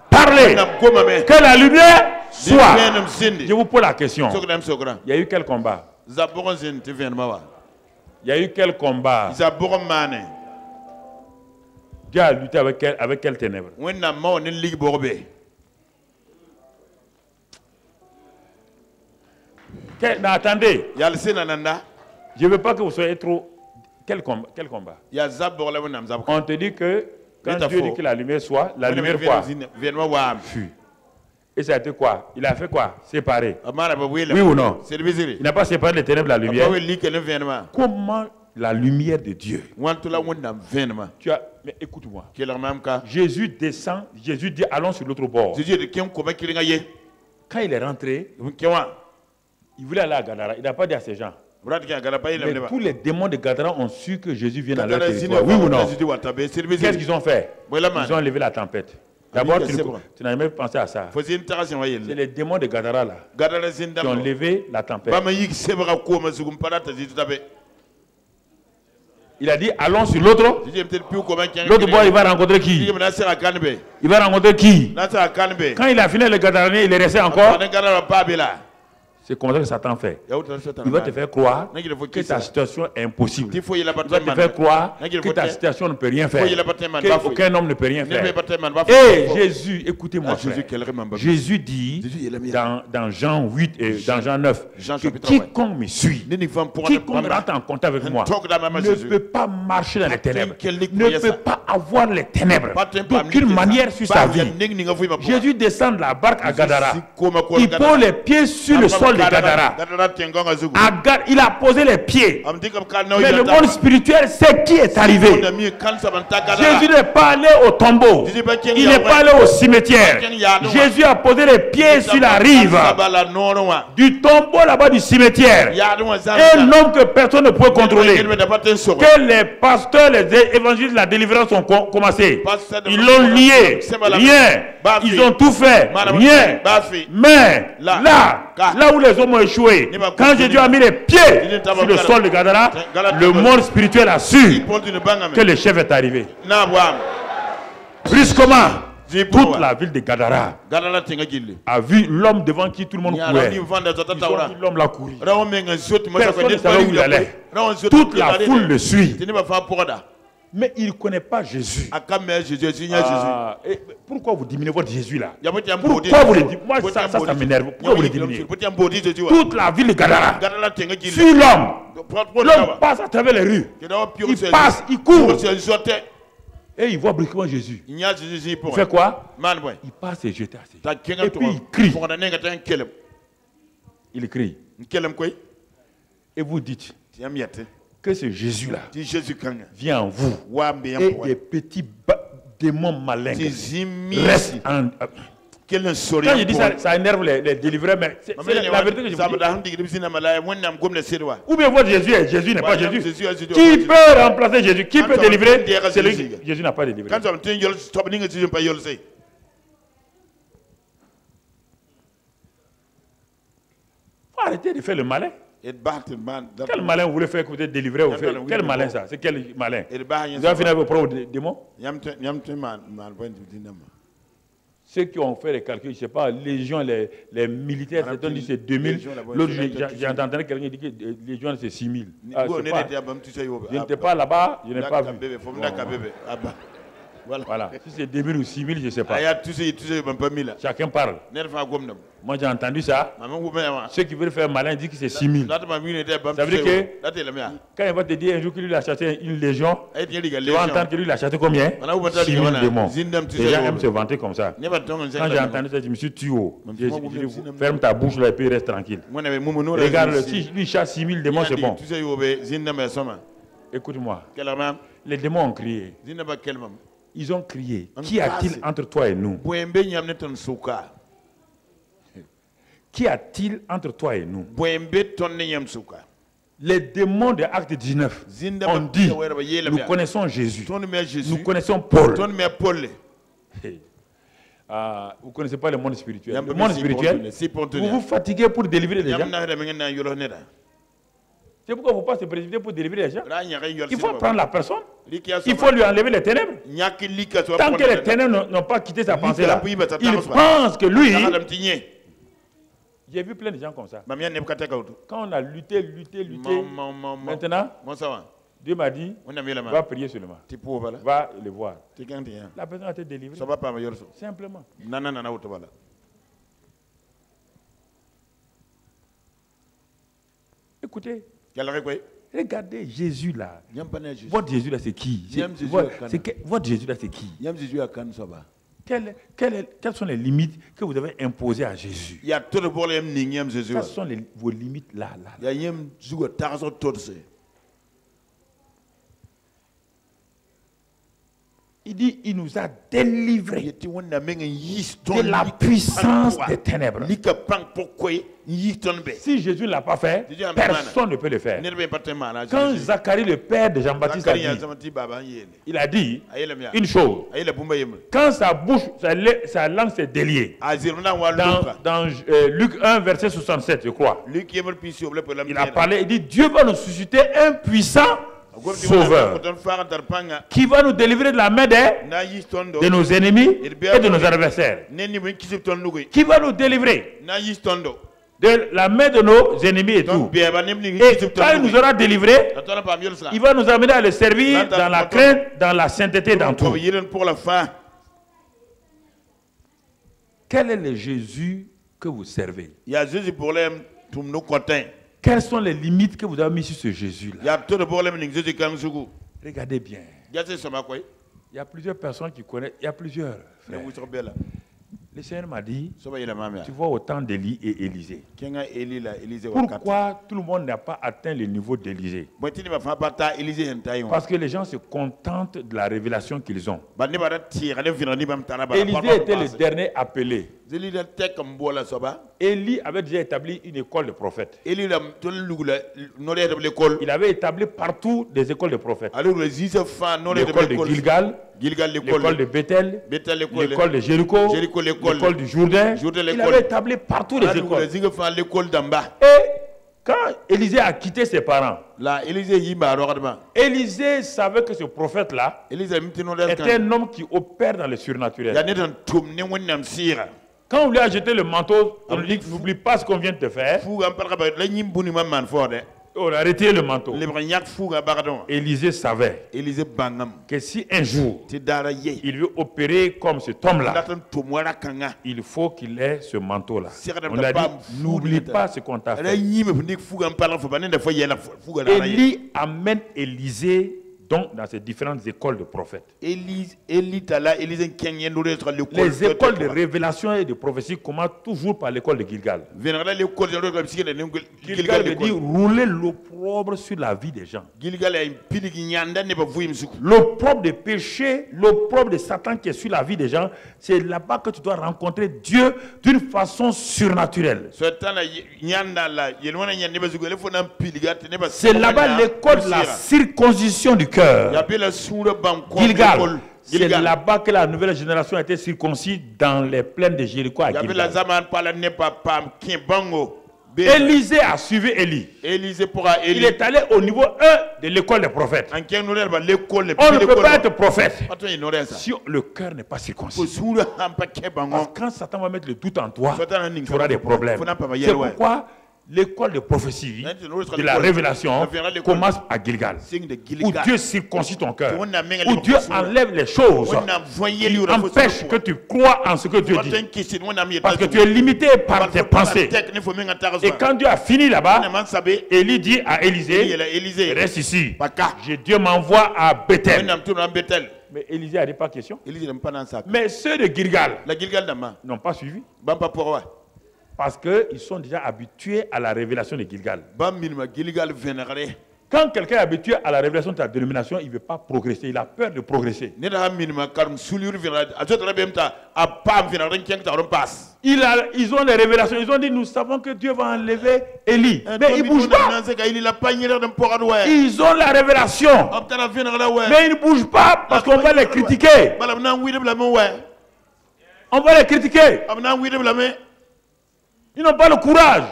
parlé. Que la lumière soit. Je vous pose la question. Il y a eu quel combat? Il y a eu quel combat? Dieu a lutté avec quelle ténèbres? Attendez. Je ne veux pas que vous soyez trop... Quel combat? On te dit que quand Dieu dit que la lumière soit, la lumière quoi? Fut. Et ça a été quoi? Il a fait quoi? Séparer. Oui ou non? Il n'a pas séparé les ténèbres de la lumière. Comment la lumière de Dieu. Tu as, mais écoute-moi. Jésus descend, Jésus dit allons sur l'autre bord. Quand il est rentré, il voulait aller à Gadara. Il n'a pas dit à ces gens. Mais tous les démons de Gadara ont su que Jésus vient dans leur territoire. Oui ou non? Qu'est-ce qu'ils ont fait? Ils ont levé la tempête. D'abord, tu n'as jamais pensé à ça. C'est les démons de Gadara là qui ont levé la tempête. Il a dit allons sur l'autre. L'autre bord, il va rencontrer qui? Il va rencontrer qui? Quand il a fini le Gadarani, il est resté encore. C'est comme ça que Satan fait. Il va te faire croire que ta situation est impossible. Il va te faire croire que ta situation ne peut rien faire. Qu'aucun homme ne peut rien faire. Et Jésus, écoutez-moi, Jésus dit dans Jean 8 et dans Jean 9 que quiconque me suit, quiconque rentre en contact avec moi, ne peut pas marcher dans les ténèbres, ne peut pas avoir les ténèbres d'aucune manière sur sa vie. Jésus descend de la barque à Gadara. Il pose les pieds sur le sol de Gadara. Il a posé les pieds. Mais le monde spirituel sait qui est arrivé. Jésus n'est pas allé au tombeau. Il n'est pas allé au cimetière. Jésus a posé les pieds sur la rive du tombeau là-bas du cimetière. Un homme que personne ne peut contrôler. Que les pasteurs, les évangélistes, la délivrance ont commencé. Ils l'ont lié. Rien. Ils ont tout fait. Rien. Mais là où les hommes ont échoué, quand Jésus a mis les pieds sur le sol de Gadara, le monde spirituel a su que le chef est arrivé. Brusquement, toute la ville de Gadara a vu l'homme devant qui tout le monde courait. L'homme l'a couru. Personne ne savait où il allait. Toute la foule le suit. Mais il ne connaît pas Jésus. Et pourquoi vous diminuez votre Jésus là? Pourquoi vous le dites? Moi, ça m'énerve. Pourquoi vous le diminuez? Toute la ville de Gadara suit l'homme. L'homme passe à travers les rues. Il passe, il court. Et il voit brusquement Jésus. Il fait quoi? Il passe et jette à ses pieds. Et puis il crie. Il crie. Et vous dites que ce Jésus-là vient en vous et des petits démons malins restent en... Quand je dis ça, ça énerve les délivrés, mais c'est la vérité que je vous dis. Ou bien votre Jésus n'est pas Jésus. Qui peut remplacer Jésus? Qui peut délivrer? Jésus n'a pas délivré. Faut arrêter de faire le malin. Quel malin vous voulez faire que vous êtes délivré? Quel malin ça? C'est quel malin? Vous avez fini avec vos propres démons? Ceux qui ont fait les calculs, je ne sais pas, les légions, les militaires, c'est 2000. L'autre, j'ai entendu quelqu'un dire que les légions, c'est 6000. Je n'étais pas là-bas, je n'ai pas vu. Voilà. Si c'est 2000 ou 6000, je ne sais pas. Chacun parle. Moi, j'ai entendu ça. Ceux qui veulent faire malin disent que c'est 6000. Ça veut dire que quand il va te dire un jour qu'il a chassé une légion, tu vas entendre que lui, il a chassé combien? 6000 démons. Les gens aiment se vanter comme ça. Quand j'ai entendu ça, je me suis tué. Ferme ta bouche là et puis reste tranquille. Regarde, si lui chasse 6000 démons, c'est bon. Écoute-moi. Les démons ont crié. Ils ont crié. Qui a-t-il entre toi et nous? Qu'y a-t-il entre toi et nous? Les démons de Acte 19 ont dit, nous connaissons Jésus, nous connaissons Paul. Vous ne connaissez pas le monde spirituel. Le monde spirituel, vous vous fatiguez pour délivrer les gens. C'est pourquoi vous ne pouvez pas se précipiter pour délivrer les gens. Il faut prendre la personne. Il faut lui enlever les ténèbres. Tant que les ténèbres n'ont pas quitté sa pensée là, il pense que lui... J'ai vu plein de gens comme ça. Quand on a lutté, maintenant, Dieu m'a dit, va prier seulement. Va le voir. La personne a été délivrée. Simplement. Écoutez, regardez Jésus là. Votre Jésus là, c'est qui? Votre Jésus là, c'est qui? Quelles sont les limites que vous avez imposées à Jésus? Quelles sont vos limites là? Il dit, il nous a délivrés de la puissance des ténèbres. Si Jésus ne l'a pas fait, personne ne peut le faire. Quand Zacharie, le père de Jean-Baptiste, il a dit une chose. Quand sa bouche, sa langue s'est déliée, dans Luc 1, verset 67, je crois, il a parlé, il dit, Dieu va nous susciter un puissant Sauveur qui va nous délivrer de la main de nos ennemis et de nos adversaires. Qui va nous délivrer de la main de nos ennemis et tout. Et quand il nous aura délivrés, il va nous amener à le servir dans la crainte, dans la sainteté, dans tout. Quel est le Jésus que vous servez? Quelles sont les limites que vous avez mises sur ce Jésus-là? Regardez bien. Il y a plusieurs personnes qui connaissent. Il y a plusieurs frères. Le Seigneur m'a dit, tu vois autant d'Élie et Élisée. Pourquoi tout le monde n'a pas atteint le niveau d'Élisée? Parce que les gens se contentent de la révélation qu'ils ont. Élisée était le dernier appelé. Élie avait déjà établi une école de prophètes. Il avait établi partout des écoles de prophètes. L'école de Gilgal, l'école de Bethel, l'école de Jéricho, l'école du Jourdain. Il avait établi partout les écoles. Et quand Élisée a quitté ses parents, Élisée savait que ce prophète-là était un homme qui opère dans le surnaturel. Quand on lui a jeté le manteau, on lui dit, n'oublie pas ce qu'on vient de te faire. On a retiré le manteau. Élisée savait que si un jour il veut opérer comme cet homme-là, il faut qu'il ait ce manteau-là. On lui a dit, n'oublie pas ce qu'on t'a fait. Élie amène Élisée donc dans ces différentes écoles de prophètes. Les écoles de révélation et de prophétie commencent toujours par l'école de Gilgal. Gilgal veut dire rouler l'opprobre sur la vie des gens. L'opprobre des péchés, l'opprobre de Satan qui est sur la vie des gens, c'est là-bas que tu dois rencontrer Dieu d'une façon surnaturelle. C'est là-bas l'école de la circoncision du cœur. Gilgal, c'est là-bas que la nouvelle génération a été circoncis dans les plaines de Jéricho à Gilgal. Élisée a suivi Élie. Il est allé au niveau 1 de l'école des prophètes. On ne peut pas être prophète si le cœur n'est pas circoncis. Quand Satan va mettre le doute en toi, tu auras des problèmes. C'est pourquoi l'école de prophétie, de la révélation, commence à Gilgal, où Dieu circoncit ton cœur, où Dieu enlève les choses qui empêchent que tu crois en ce que Dieu dit, parce que tu es limité par tes pensées. Et quand Dieu a fini là-bas, Élie dit à Élisée, reste ici, Dieu m'envoie à Bethel. Mais Élisée a dit pas question. Mais ceux de Gilgal n'ont pas suivi. Parce qu'ils sont déjà habitués à la révélation de Gilgal. Quand quelqu'un est habitué à la révélation de ta dénomination, il ne veut pas progresser, il a peur de progresser. Ils ont les révélations, ils ont dit, nous savons que Dieu va enlever Élie. Mais ils ne bougent pas. Ils ont la révélation. Mais ils ne bougent pas parce qu'on va les critiquer. On va les critiquer. Ils n'ont pas le courage.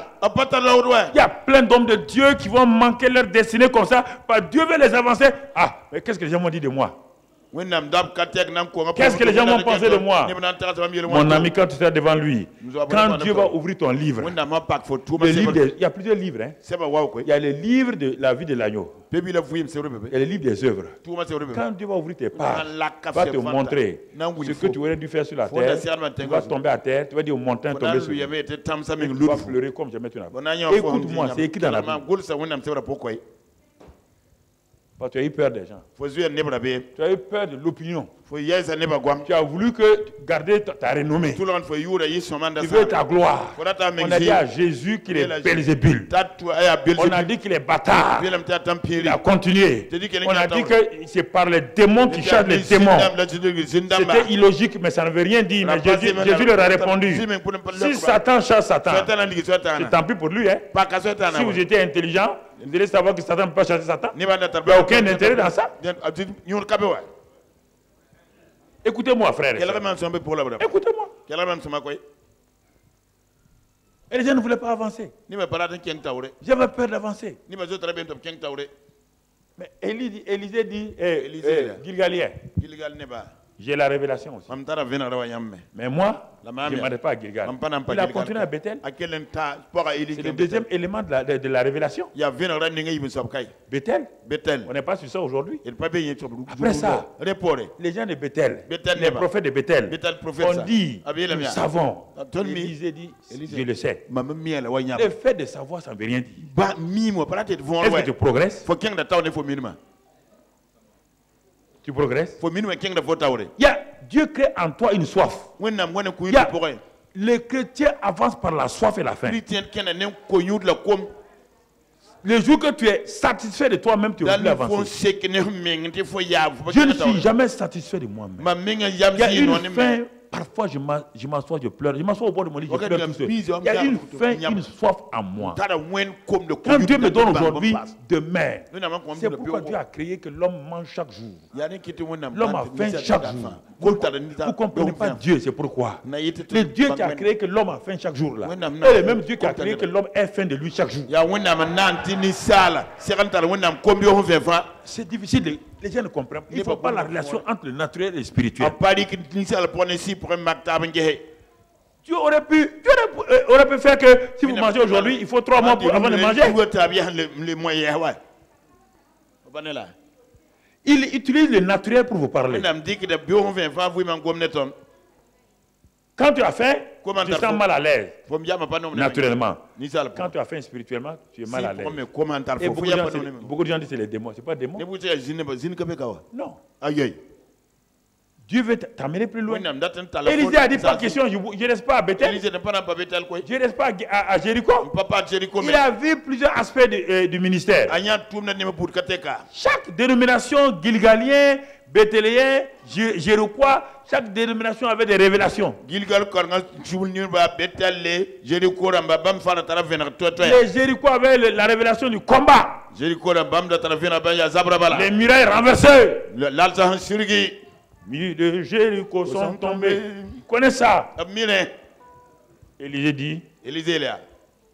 Il y a plein d'hommes de Dieu qui vont manquer leur destinée comme ça. Dieu veut les avancer. Ah, mais qu'est-ce que les gens m'ont dit de moi? Qu'est-ce que les gens vont penser de moi? Mon ami, quand tu seras devant lui, quand Dieu va ouvrir ton livre, il y a plusieurs livres. Hein? Il y a le livre de la vie de l'agneau. Il y a le livre des œuvres. Quand Dieu va ouvrir tes pages, il va te montrer ce que tu aurais dû faire sur la terre. Tu vas tomber à terre, tu vas dire au montagne tomber sur lui. Tu vas pleurer comme jamais tu n'as pas. Écoute-moi, c'est écrit dans la Bible. Parce que tu as eu peur des gens. Tu as eu peur de l'opinion. Tu as voulu garder ta renommée. Tu veux ta gloire. On a dit à Jésus qu'il est Belzébul. On a dit qu'il est bâtard. Il a continué. On a dit que c'est par les démons qui chassent les démons. C'était illogique, mais ça ne veut rien dire. Mais Jésus leur a répondu. Si Satan chasse Satan, c'est tant pis pour lui. Hein? Si vous étiez intelligent, vous devez savoir que Satan ne peut pas chasser Satan. Il n'y a aucun intérêt dans ça. Écoutez-moi, frère. Écoutez-moi. Et les gens ne voulaient pas avancer. J'avais peur d'avancer. Mais Élisée dit, Gilgalien, j'ai la révélation aussi. Mais moi, je ne m'arrête pas à Gilgal. Il a continué à Bethel. C'est le deuxième élément de la révélation. Bethel. On n'est pas sur ça aujourd'hui. Après ça, les gens de Bethel, les prophètes de Bethel, ont dit, nous savons. Élisée dit, je le sais. Le fait de savoir, ça ne veut rien dire. Est-ce que tu progresses? Tu progresses? Dieu crée en toi une soif. Les chrétiens avancent par la soif et la faim. Le jour que tu es satisfait de toi-même, tu vas avancer. Je ne suis jamais satisfait de moi-même. Il y a une faim. Parfois, je m'assois, je pleure. Je m'assois au bord de mon lit, je pleure tout seul. Il y a une faim, une soif en moi. Quand Dieu me donne aujourd'hui, demain, c'est pourquoi Dieu a créé que l'homme mange chaque jour. L'homme a faim chaque jour. Vous ne comprenez pas Dieu, c'est pourquoi. Le Dieu qui a créé que l'homme a faim chaque jour, là, est le même Dieu qui a créé que l'homme ait faim de lui chaque jour. C'est difficile, les gens ne comprennent pas. Il ne faut pas la relation entre le naturel et le spirituel. Dieu aurait pu faire que si vous mangez aujourd'hui, il faut 3 mois avant de manger. Il utilise le naturel pour vous parler. Quand tu as faim, tu te sens mal à l'aise. Naturellement. Quand tu as faim spirituellement, tu es mal à l'aise. Et beaucoup de gens disent que c'est les démons. Ce n'est pas des démons. Non. Dieu veut t'amener plus loin. Élisée a dit pas question, je ne reste pas à Bethel. Je ne reste pas à Jéricho. Il a vu plusieurs aspects du ministère. Chaque dénomination, Gilgalien, Bethéléen, Jérichois, chaque dénomination avait des révélations. Les Jérichois avaient la révélation du combat. Les murailles renversées. Les de Jéricho sont tombés. Ils connaissent ça. Élisée dit,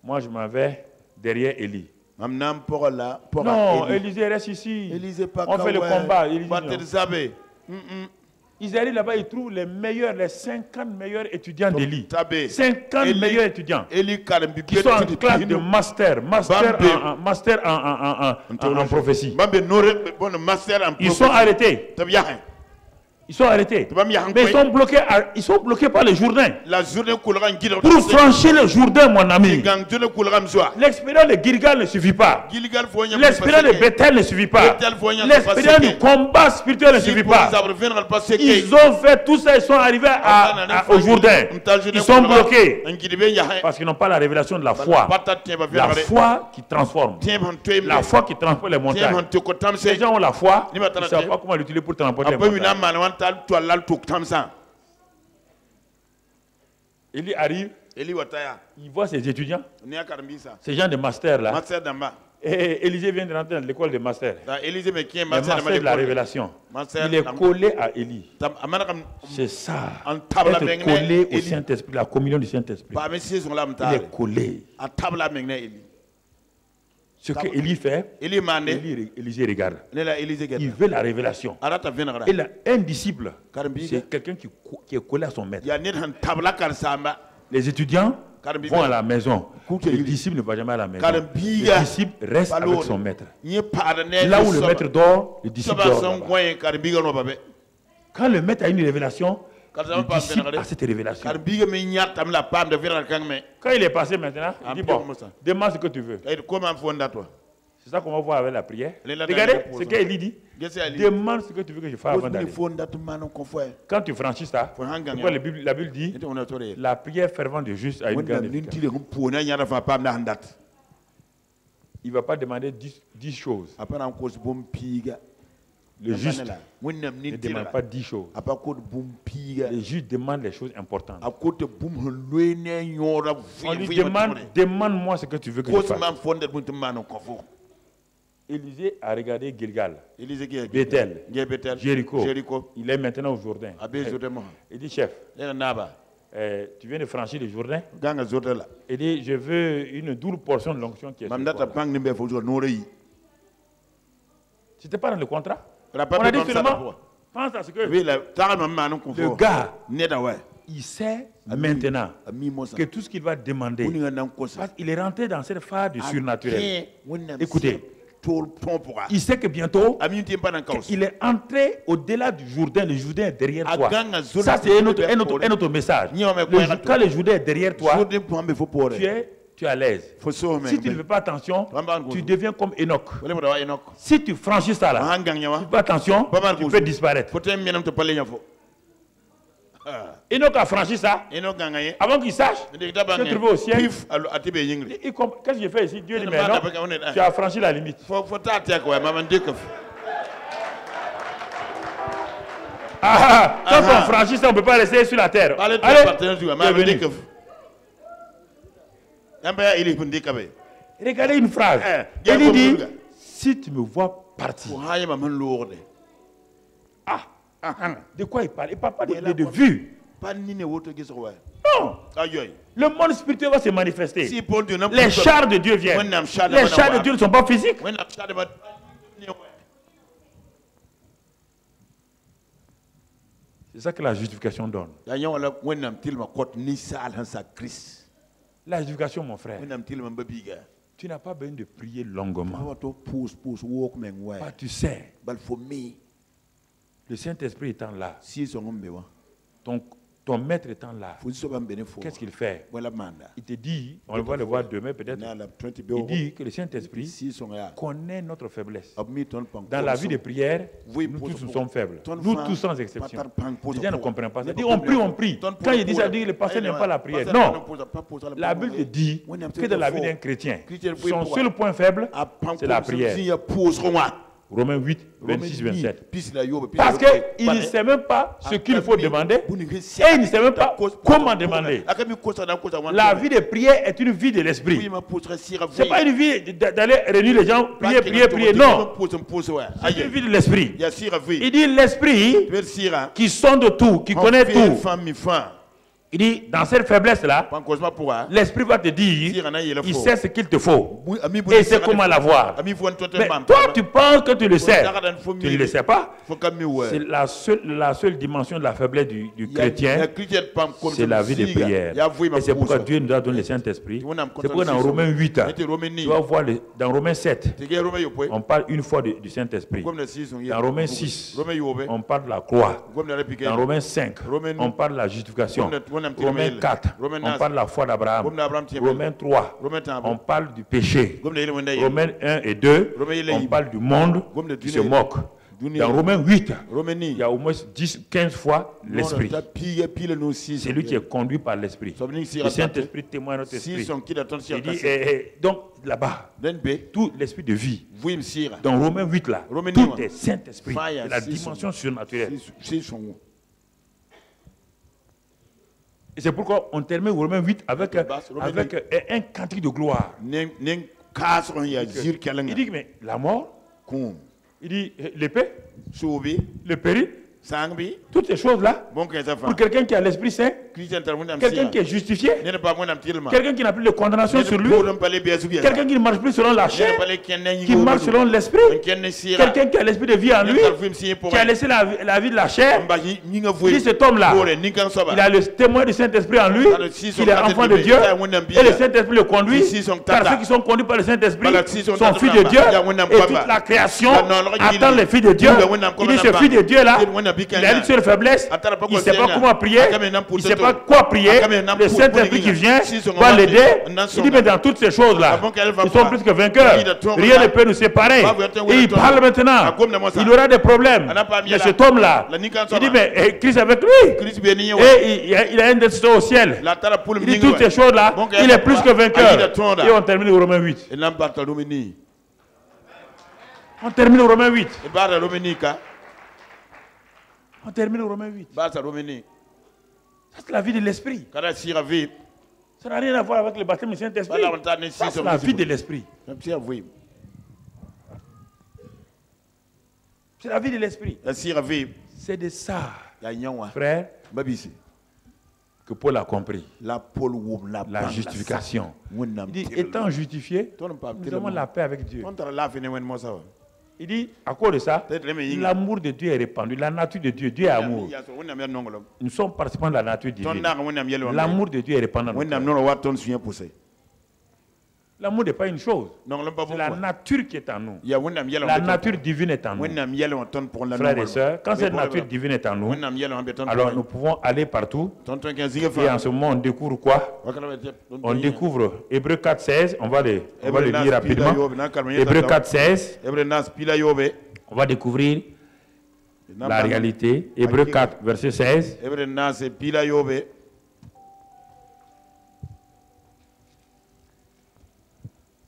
moi je m'en vais derrière Élie. Non, Élisée reste ici. On fait le combat. Ils arrivent là-bas, ils trouvent les meilleurs, les 50 meilleurs étudiants d'Élie. 50 meilleurs étudiants qui sont en classe de master en prophétie. Ils sont arrêtés. Ils sont arrêtés. Mais ils sont bloqués par le Jourdain. Pour franchir le Jourdain, mon ami, l'expérience de Gilgal ne suffit pas. L'expérience de Bethel ne suffit pas. L'expérience du combat spirituel ne suffit pas. Ils ont fait tout ça, ils sont arrivés au Jourdain. Ils sont bloqués parce qu'ils n'ont pas la révélation de la foi. La foi qui transforme. La foi qui transporte les montagnes. Les gens ont la foi, ils ne savent pas comment l'utiliser pour transporter les montagnes. Élie arrive, il voit ses étudiants, ces gens de master là. Et Élisée vient de rentrer dans l'école de master. Le master de la révélation. Il est collé à Élie. C'est ça. Être collé au Saint-Esprit, la communion du Saint-Esprit. Il est collé. Ce que Élie fait, Élisée regarde. Il veut la révélation. Et là, un disciple, c'est quelqu'un qui est collé à son maître. Les étudiants vont à la maison. Le disciple ne va jamais à la maison. Le disciple reste avec son maître. Là où le maître dort, le disciple dort. Quand le maître a une révélation, le disciple a cette révélation. Quand il est passé maintenant, il dit bon, demande ce que tu veux. C'est ça qu'on va voir avec la prière. Regardez ce qu'Élie dit. Demande ce que tu veux que je fasse avant d'aller. Quand tu franchis ça, la Bible dit la prière fervente du juste a une grande efficacité. Il ne va pas demander 10 choses. Le juste ne demande pas 10 choses. Le juste demande les choses importantes. On lui demande, demande-moi ce que tu veux que je fasse. Élisée a regardé Gilgal, Bethel, Jéricho. Il est maintenant au Jourdain. Il dit, chef, tu viens de franchir le Jourdain. Il dit, je veux une double portion de l'onction qui est sur toi. Tu n'étais pas dans le contrat? On a dit seulement, pense à ce que le gars, il sait maintenant que tout ce qu'il va demander, parce qu'il est rentré dans cette phase du surnaturel. Écoutez, il sait que bientôt, il est entré au-delà du Jourdain. Le Jourdain est derrière toi. Ça, c'est un autre message. Quand le Jourdain est derrière toi, tu es à l'aise. Si tu ne fais pas attention, tu deviens comme Enoch. Si tu franchis ça là, tu ne fais pas attention, tu peux disparaître. Enoch a franchi ça. Avant qu'il sache, il s'est trouvé au ciel. Qu'est-ce que j'ai fait ici? Dieu dit, mais non, tu as franchi la limite. Quand on franchit ça, on ne peut pas rester sur la terre. Allez, regardez une phrase. Il dit, si tu me vois partir. De quoi il parle? Il ne parle pas de vue. Non. Le monde spirituel va se manifester. Les chars de Dieu viennent. Les chars de Dieu ne sont pas physiques. C'est ça que la justification donne. La justification, mon frère, tu n'as pas besoin de prier longuement. Tu sais, le Saint-Esprit étant là, ton maître étant là, qu'est-ce qu'il fait? Il te dit, on va le voir demain peut-être, il dit que le Saint-Esprit connaît notre faiblesse. Dans la vie de prière, nous tous nous sommes faibles. Nous tous sans exception. Les gens ne comprennent pas ça. Ils disent on prie. Quand il dit ça, le pasteur n'aime pas la prière. Non. La Bible te dit que dans la vie d'un chrétien, son seul point faible, c'est la prière. Romains 8, 26, 27. Parce qu'il ne sait même pas ce qu'il faut demander et il ne sait même pas comment demander. La vie de prière est une vie de l'esprit. Ce n'est pas une vie d'aller réunir les gens, prier. Non. C'est une vie de l'esprit. Il dit l'esprit qui sonde tout, qui connaît tout. Il dit, dans cette faiblesse-là, l'esprit va te dire, il sait ce qu'il te faut. Et il sait comment l'avoir. Mais toi, tu penses que tu le sais. Tu ne le sais pas. C'est la seule dimension de la faiblesse du chrétien. C'est la vie de prière. Et c'est pourquoi Dieu nous a donné le Saint-Esprit. C'est pourquoi dans Romains 8, tu vas voir, dans Romains 7, on parle une fois du Saint-Esprit. Dans Romains 6, on parle de la croix. Dans Romains 5, on parle de la justification. Romains 4, on parle de la foi d'Abraham. Romains 3, on parle du péché. Romains 1 et 2, on parle du monde qui se moque. Dans Romains 8, il y a au moins 10-15 fois l'esprit. C'est lui qui est conduit par l'esprit. Le Saint-Esprit témoigne notre esprit. Il dit, donc là-bas, tout l'esprit de vie. Dans Romains 8, là, tout est Saint-Esprit. C'est la dimension surnaturelle. Et c'est pourquoi on termine Romains 8 avec un cantique de gloire. Il dit, mais la mort, il dit l'épée, le péril, toutes ces choses-là, pour quelqu'un qui a l'Esprit Saint, quelqu'un qui est justifié, quelqu'un qui n'a plus de condamnation sur lui, quelqu'un qui ne marche plus selon la chair, qui marche selon l'Esprit, quelqu'un qui a l'Esprit de vie en lui, qui a laissé la vie de la chair. Il dit cet homme-là, il a le témoin du Saint-Esprit en lui, il est enfant de Dieu, et le Saint-Esprit le conduit, car ceux qui sont conduits par le Saint-Esprit sont fils de Dieu, et toute la création attend les filles de Dieu. Il dit ce fils de Dieu-là, il a une seule faiblesse, il ne sait pas comment prier, il ne sait pas quoi prier. Le Saint-Esprit qui vient va l'aider. Il dit, mais dans toutes ces choses-là, ils sont plus que vainqueurs. Rien ne peut nous séparer. Et il parle maintenant. Il aura des problèmes. Mais cet homme-là, il dit, mais Christ est avec lui. Et il a un destin au ciel. Il dit toutes ces choses-là, il est plus que vainqueur. Et on termine au Romains 8. On termine au Romains 8. On termine au Romains 8. Ça, c'est la vie de l'esprit. Ça n'a rien à voir avec le baptême du Saint-Esprit. Ça, c'est la vie de l'esprit. C'est la vie de l'esprit. C'est de ça, frère, que Paul a compris. La justification. Il dit, étant justifié, nous avons la paix avec Dieu. Il dit, à cause de ça, l'amour de Dieu est répandu. La nature de Dieu, Dieu est amour. Nous sommes participants de la nature divine. L'amour de Dieu est répandu. L'amour n'est pas une chose. C'est la nature qui est en nous. La nature divine est en nous. Frères et sœurs, quand cette nature divine est en nous, alors nous pouvons aller partout. Et en ce moment, on découvre quoi? On découvre Hébreux 4,16. On va le lire rapidement. Hébreux 4,16. On va découvrir la réalité. Hébreux 4, verset 16.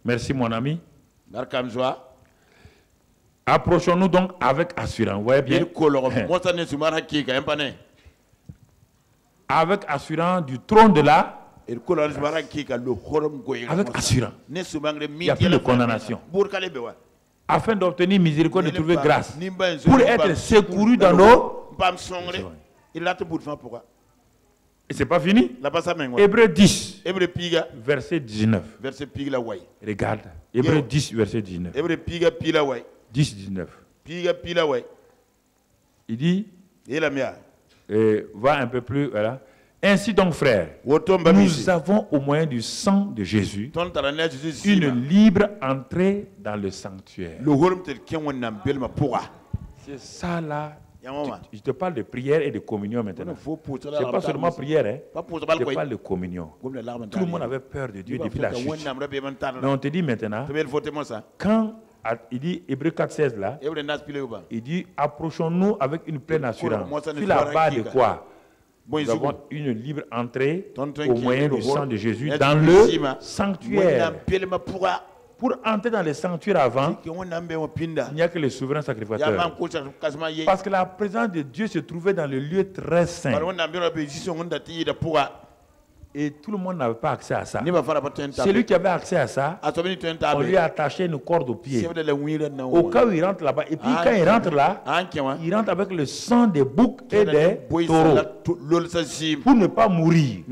Merci mon ami. Approchons-nous donc avec assurance. Vous voyez bien? Avec assurance du trône de la... Avec assurance. Il n'y a plus de condamnation. Afin d'obtenir miséricorde et de trouver grâce. Pour être secouru dans nos... Et c'est pas fini. Hébreux 10, verset 19. Regarde. Hébreux 10, verset 19. 10, 19. Il dit, va un peu plus, voilà. Ainsi donc, frères, nous avons au moyen du sang de Jésus une libre entrée dans le sanctuaire. C'est ça là. Je te parle de prière et de communion maintenant. Ce n'est pas seulement prière, hein. Je parle de communion. Tout le monde avait peur de Dieu depuis la chute. Mais on te dit maintenant, quand il dit Hébreux 4,16 là, il dit approchons-nous avec une pleine assurance. Sur la base de quoi? Nous avons une libre entrée au moyen du sang de Jésus dans le sanctuaire. Pour entrer dans le sanctuaire avant, il n'y a que le souverain sacrificateur. Parce que la présence de Dieu se trouvait dans le lieu très saint. Et tout le monde n'avait pas accès à ça. Celui qui avait accès à ça, on lui a attaché une corde au pied. Au cas où il rentre là-bas. Et puis quand il rentre là, il rentre avec le sang des boucs et des taureaux. Pour ne pas mourir.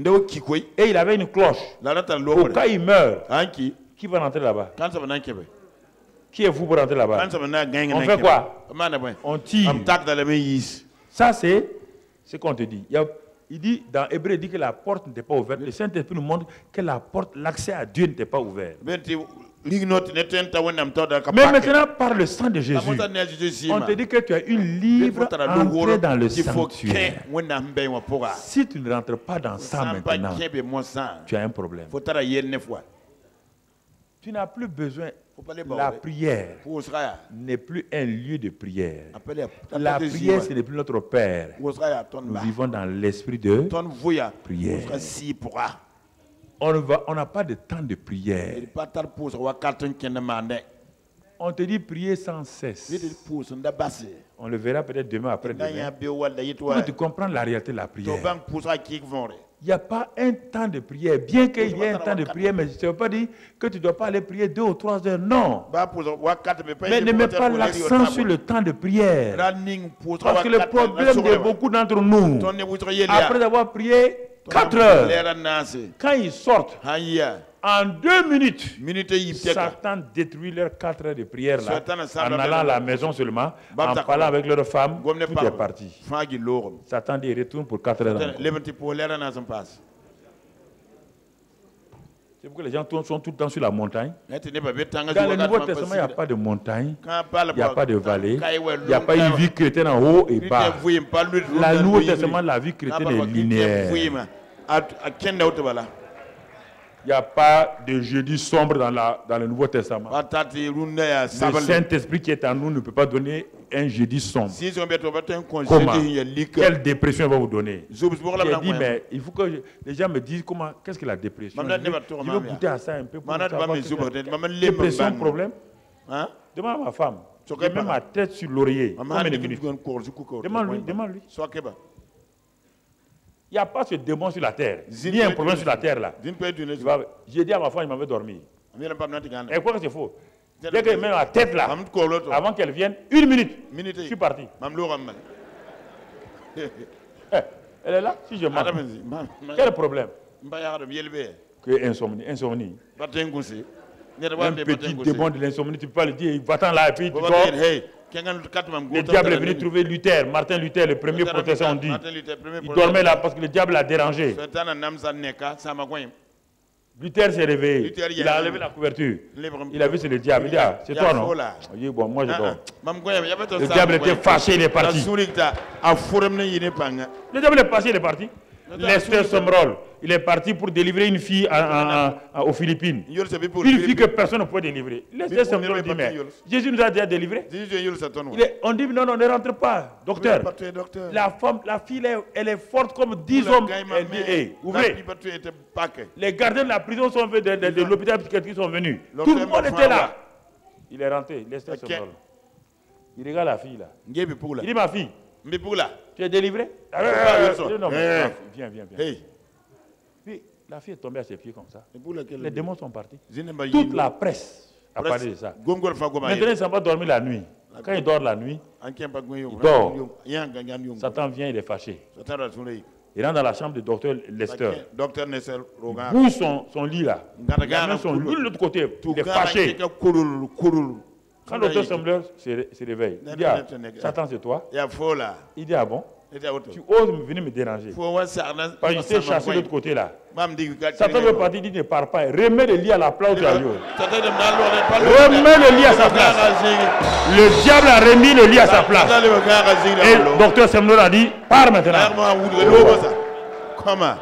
Et il avait une cloche. Au cas où il meurt, qui va rentrer là-bas? Qui est vous pour rentrer là-bas? On fait quoi? On tire. Ça, c'est ce qu'on te dit. Il dit, dans Hébreu, il dit que la porte n'était pas ouverte. Le Saint-Esprit nous montre que la porte, l'accès à Dieu n'était pas ouvert. Mais maintenant, par le sang de Jésus, on te dit que tu as une libre entrée dans le sanctuaire. Si tu ne rentres pas dans ça maintenant, tu as un problème. Tu n'as plus besoin. La prière n'est plus un lieu de prière. La prière, ce n'est plus notre Père. Nous vivons dans l'esprit de prière. On n'a pas de temps de prière. On te dit prier sans cesse. On le verra peut-être demain après-demain. Pour tu comprends la réalité de la prière. Il n'y a pas un temps de prière. Bien qu'il y ait un temps de prière, mais je ne veux pas dire que tu ne dois pas aller prier 2 ou 3 heures. Non. Mais ne mets pas l'accent sur le temps de prière. Parce que le problème de beaucoup d'entre nous, après avoir prié 4 heures, quand ils sortent, en 2 minutes, Satan détruit leurs 4 heures de prière là, en allant à la maison seulement, en parlant avec leurs femmes, tout est parti. Satan dit retourne pour 4 heures. C'est pourquoi les gens sont tout le temps sur la montagne. Dans le Nouveau Testament, il n'y a pas de montagne, il n'y a pas de vallée, il n'y a pas une vie chrétienne en haut et bas. Dans le Nouveau Testament, la vie chrétienne est linéaire. Il n'y a pas de jeudi sombre dans le Nouveau Testament. Le Saint-Esprit qui est en nous ne peut pas donner un jeudi sombre. Comment? Quelle dépression va vous donner? J'ai dit, mais il faut que les gens me disent qu'est-ce que la dépression? Je veux goûter à ça un peu pour savoir dépression, problème. Demande à ma femme. J'ai même ma tête sur l'oreiller. Demande-lui. Il n'y a pas ce démon sur la terre. Il y a un problème sur la terre là. J'ai dit à ma femme, il m'avait dormi. Et quoi que c'est faux? Dès qu'elle met la tête là, avant qu'elle vienne, 1 minute, je suis parti. Elle est là, si je marche. Quel problème? Que insomnie. Un petit démon de l'insomnie, tu peux pas le dire, va-t'en là et puis tu dors. Le diable est venu trouver Luther, Martin Luther, le premier protestant, on dit. Il dormait là parce que le diable l'a dérangé. Luther s'est réveillé, il a enlevé la couverture. Il a vu c'est le diable. Il dit, ah, c'est toi non? Il dit, bon, moi je dors. Le diable était fâché, il est parti. Le diable est fâché, il est parti. Lester Sumrall, il est parti pour délivrer une fille aux Philippines. Une fille que personne ne pouvait délivrer. Lester Sumrall dit, mais Jésus nous a déjà délivrés. On dit, non, ne rentre pas, docteur. La fille, elle est forte comme 10 hommes. Elle dit, hey, ouvrez. Les gardiens de la prison sont venus, de l'hôpital psychiatrique sont venus. Tout le monde était là. Il est rentré, Lester Sumrall. Il regarde la fille là. Il dit, ma fille. Tu es délivré? Non, viens. Puis la fille est tombée à ses pieds comme ça. Les démons sont partis. Toute la presse a parlé de ça. Maintenant, il ne s'en va dormir la nuit. Quand il dort la nuit, il dort. Satan vient, il est fâché. Il rentre dans la chambre du docteur Lester. Il bouge son lit là. Il amène son lit de l'autre côté. Il est fâché. Quand le docteur Sumrall se réveille, il dit, ah, Satan c'est toi? Il dit, ah bon? Tu oses venir me déranger. Parce que je t'ai chassé de l'autre côté là. Satan veut partir, il dit, ne pars pas. Remets le lit à la place où tu as lieu. Remets le lit à sa place. Le diable a remis le lit à sa place. Et le docteur Sumrall a dit, pars maintenant. Comment?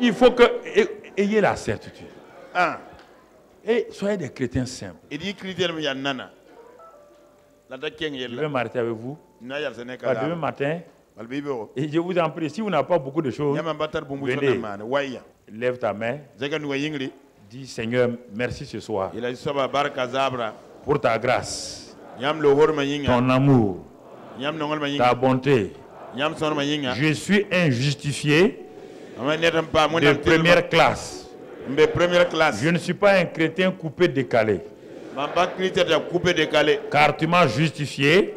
Il faut que... Ayez la certitude. Et soyez des chrétiens simples. Je vais m'arrêter avec vous. Demain matin, et je vous en prie, si vous n'avez pas beaucoup de choses, venez, lève ta main, dis Seigneur, merci ce soir pour ta grâce, ton amour, ta bonté. Je suis injustifié de première classe. Je ne suis pas un chrétien coupé, décalé. Car tu m'as justifié.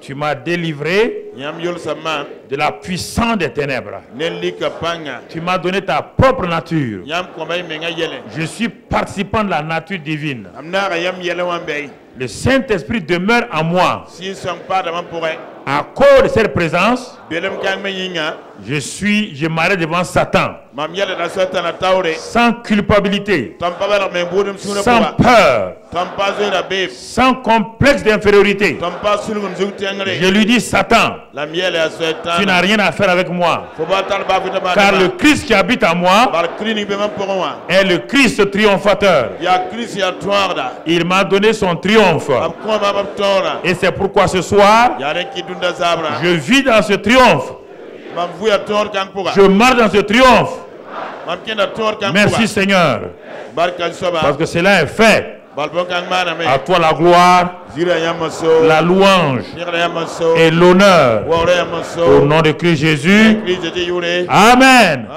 Tu m'as délivré de la puissance des ténèbres. Tu m'as donné ta propre nature. Je suis participant de la nature divine. Le Saint-Esprit demeure en moi. À cause de cette présence, je m'arrête devant Satan. Sans culpabilité, sans peur, sans complexe d'infériorité. Je lui dis, Satan, tu n'as rien à faire avec moi. Car le Christ qui habite en moi est le Christ triomphateur. Il m'a donné son triomphe. Et c'est pourquoi ce soir, je vis dans ce triomphe. Je marche dans ce triomphe. Merci Seigneur. Parce que cela est fait. À toi la gloire, la louange et l'honneur. Au nom de Christ Jésus. Amen.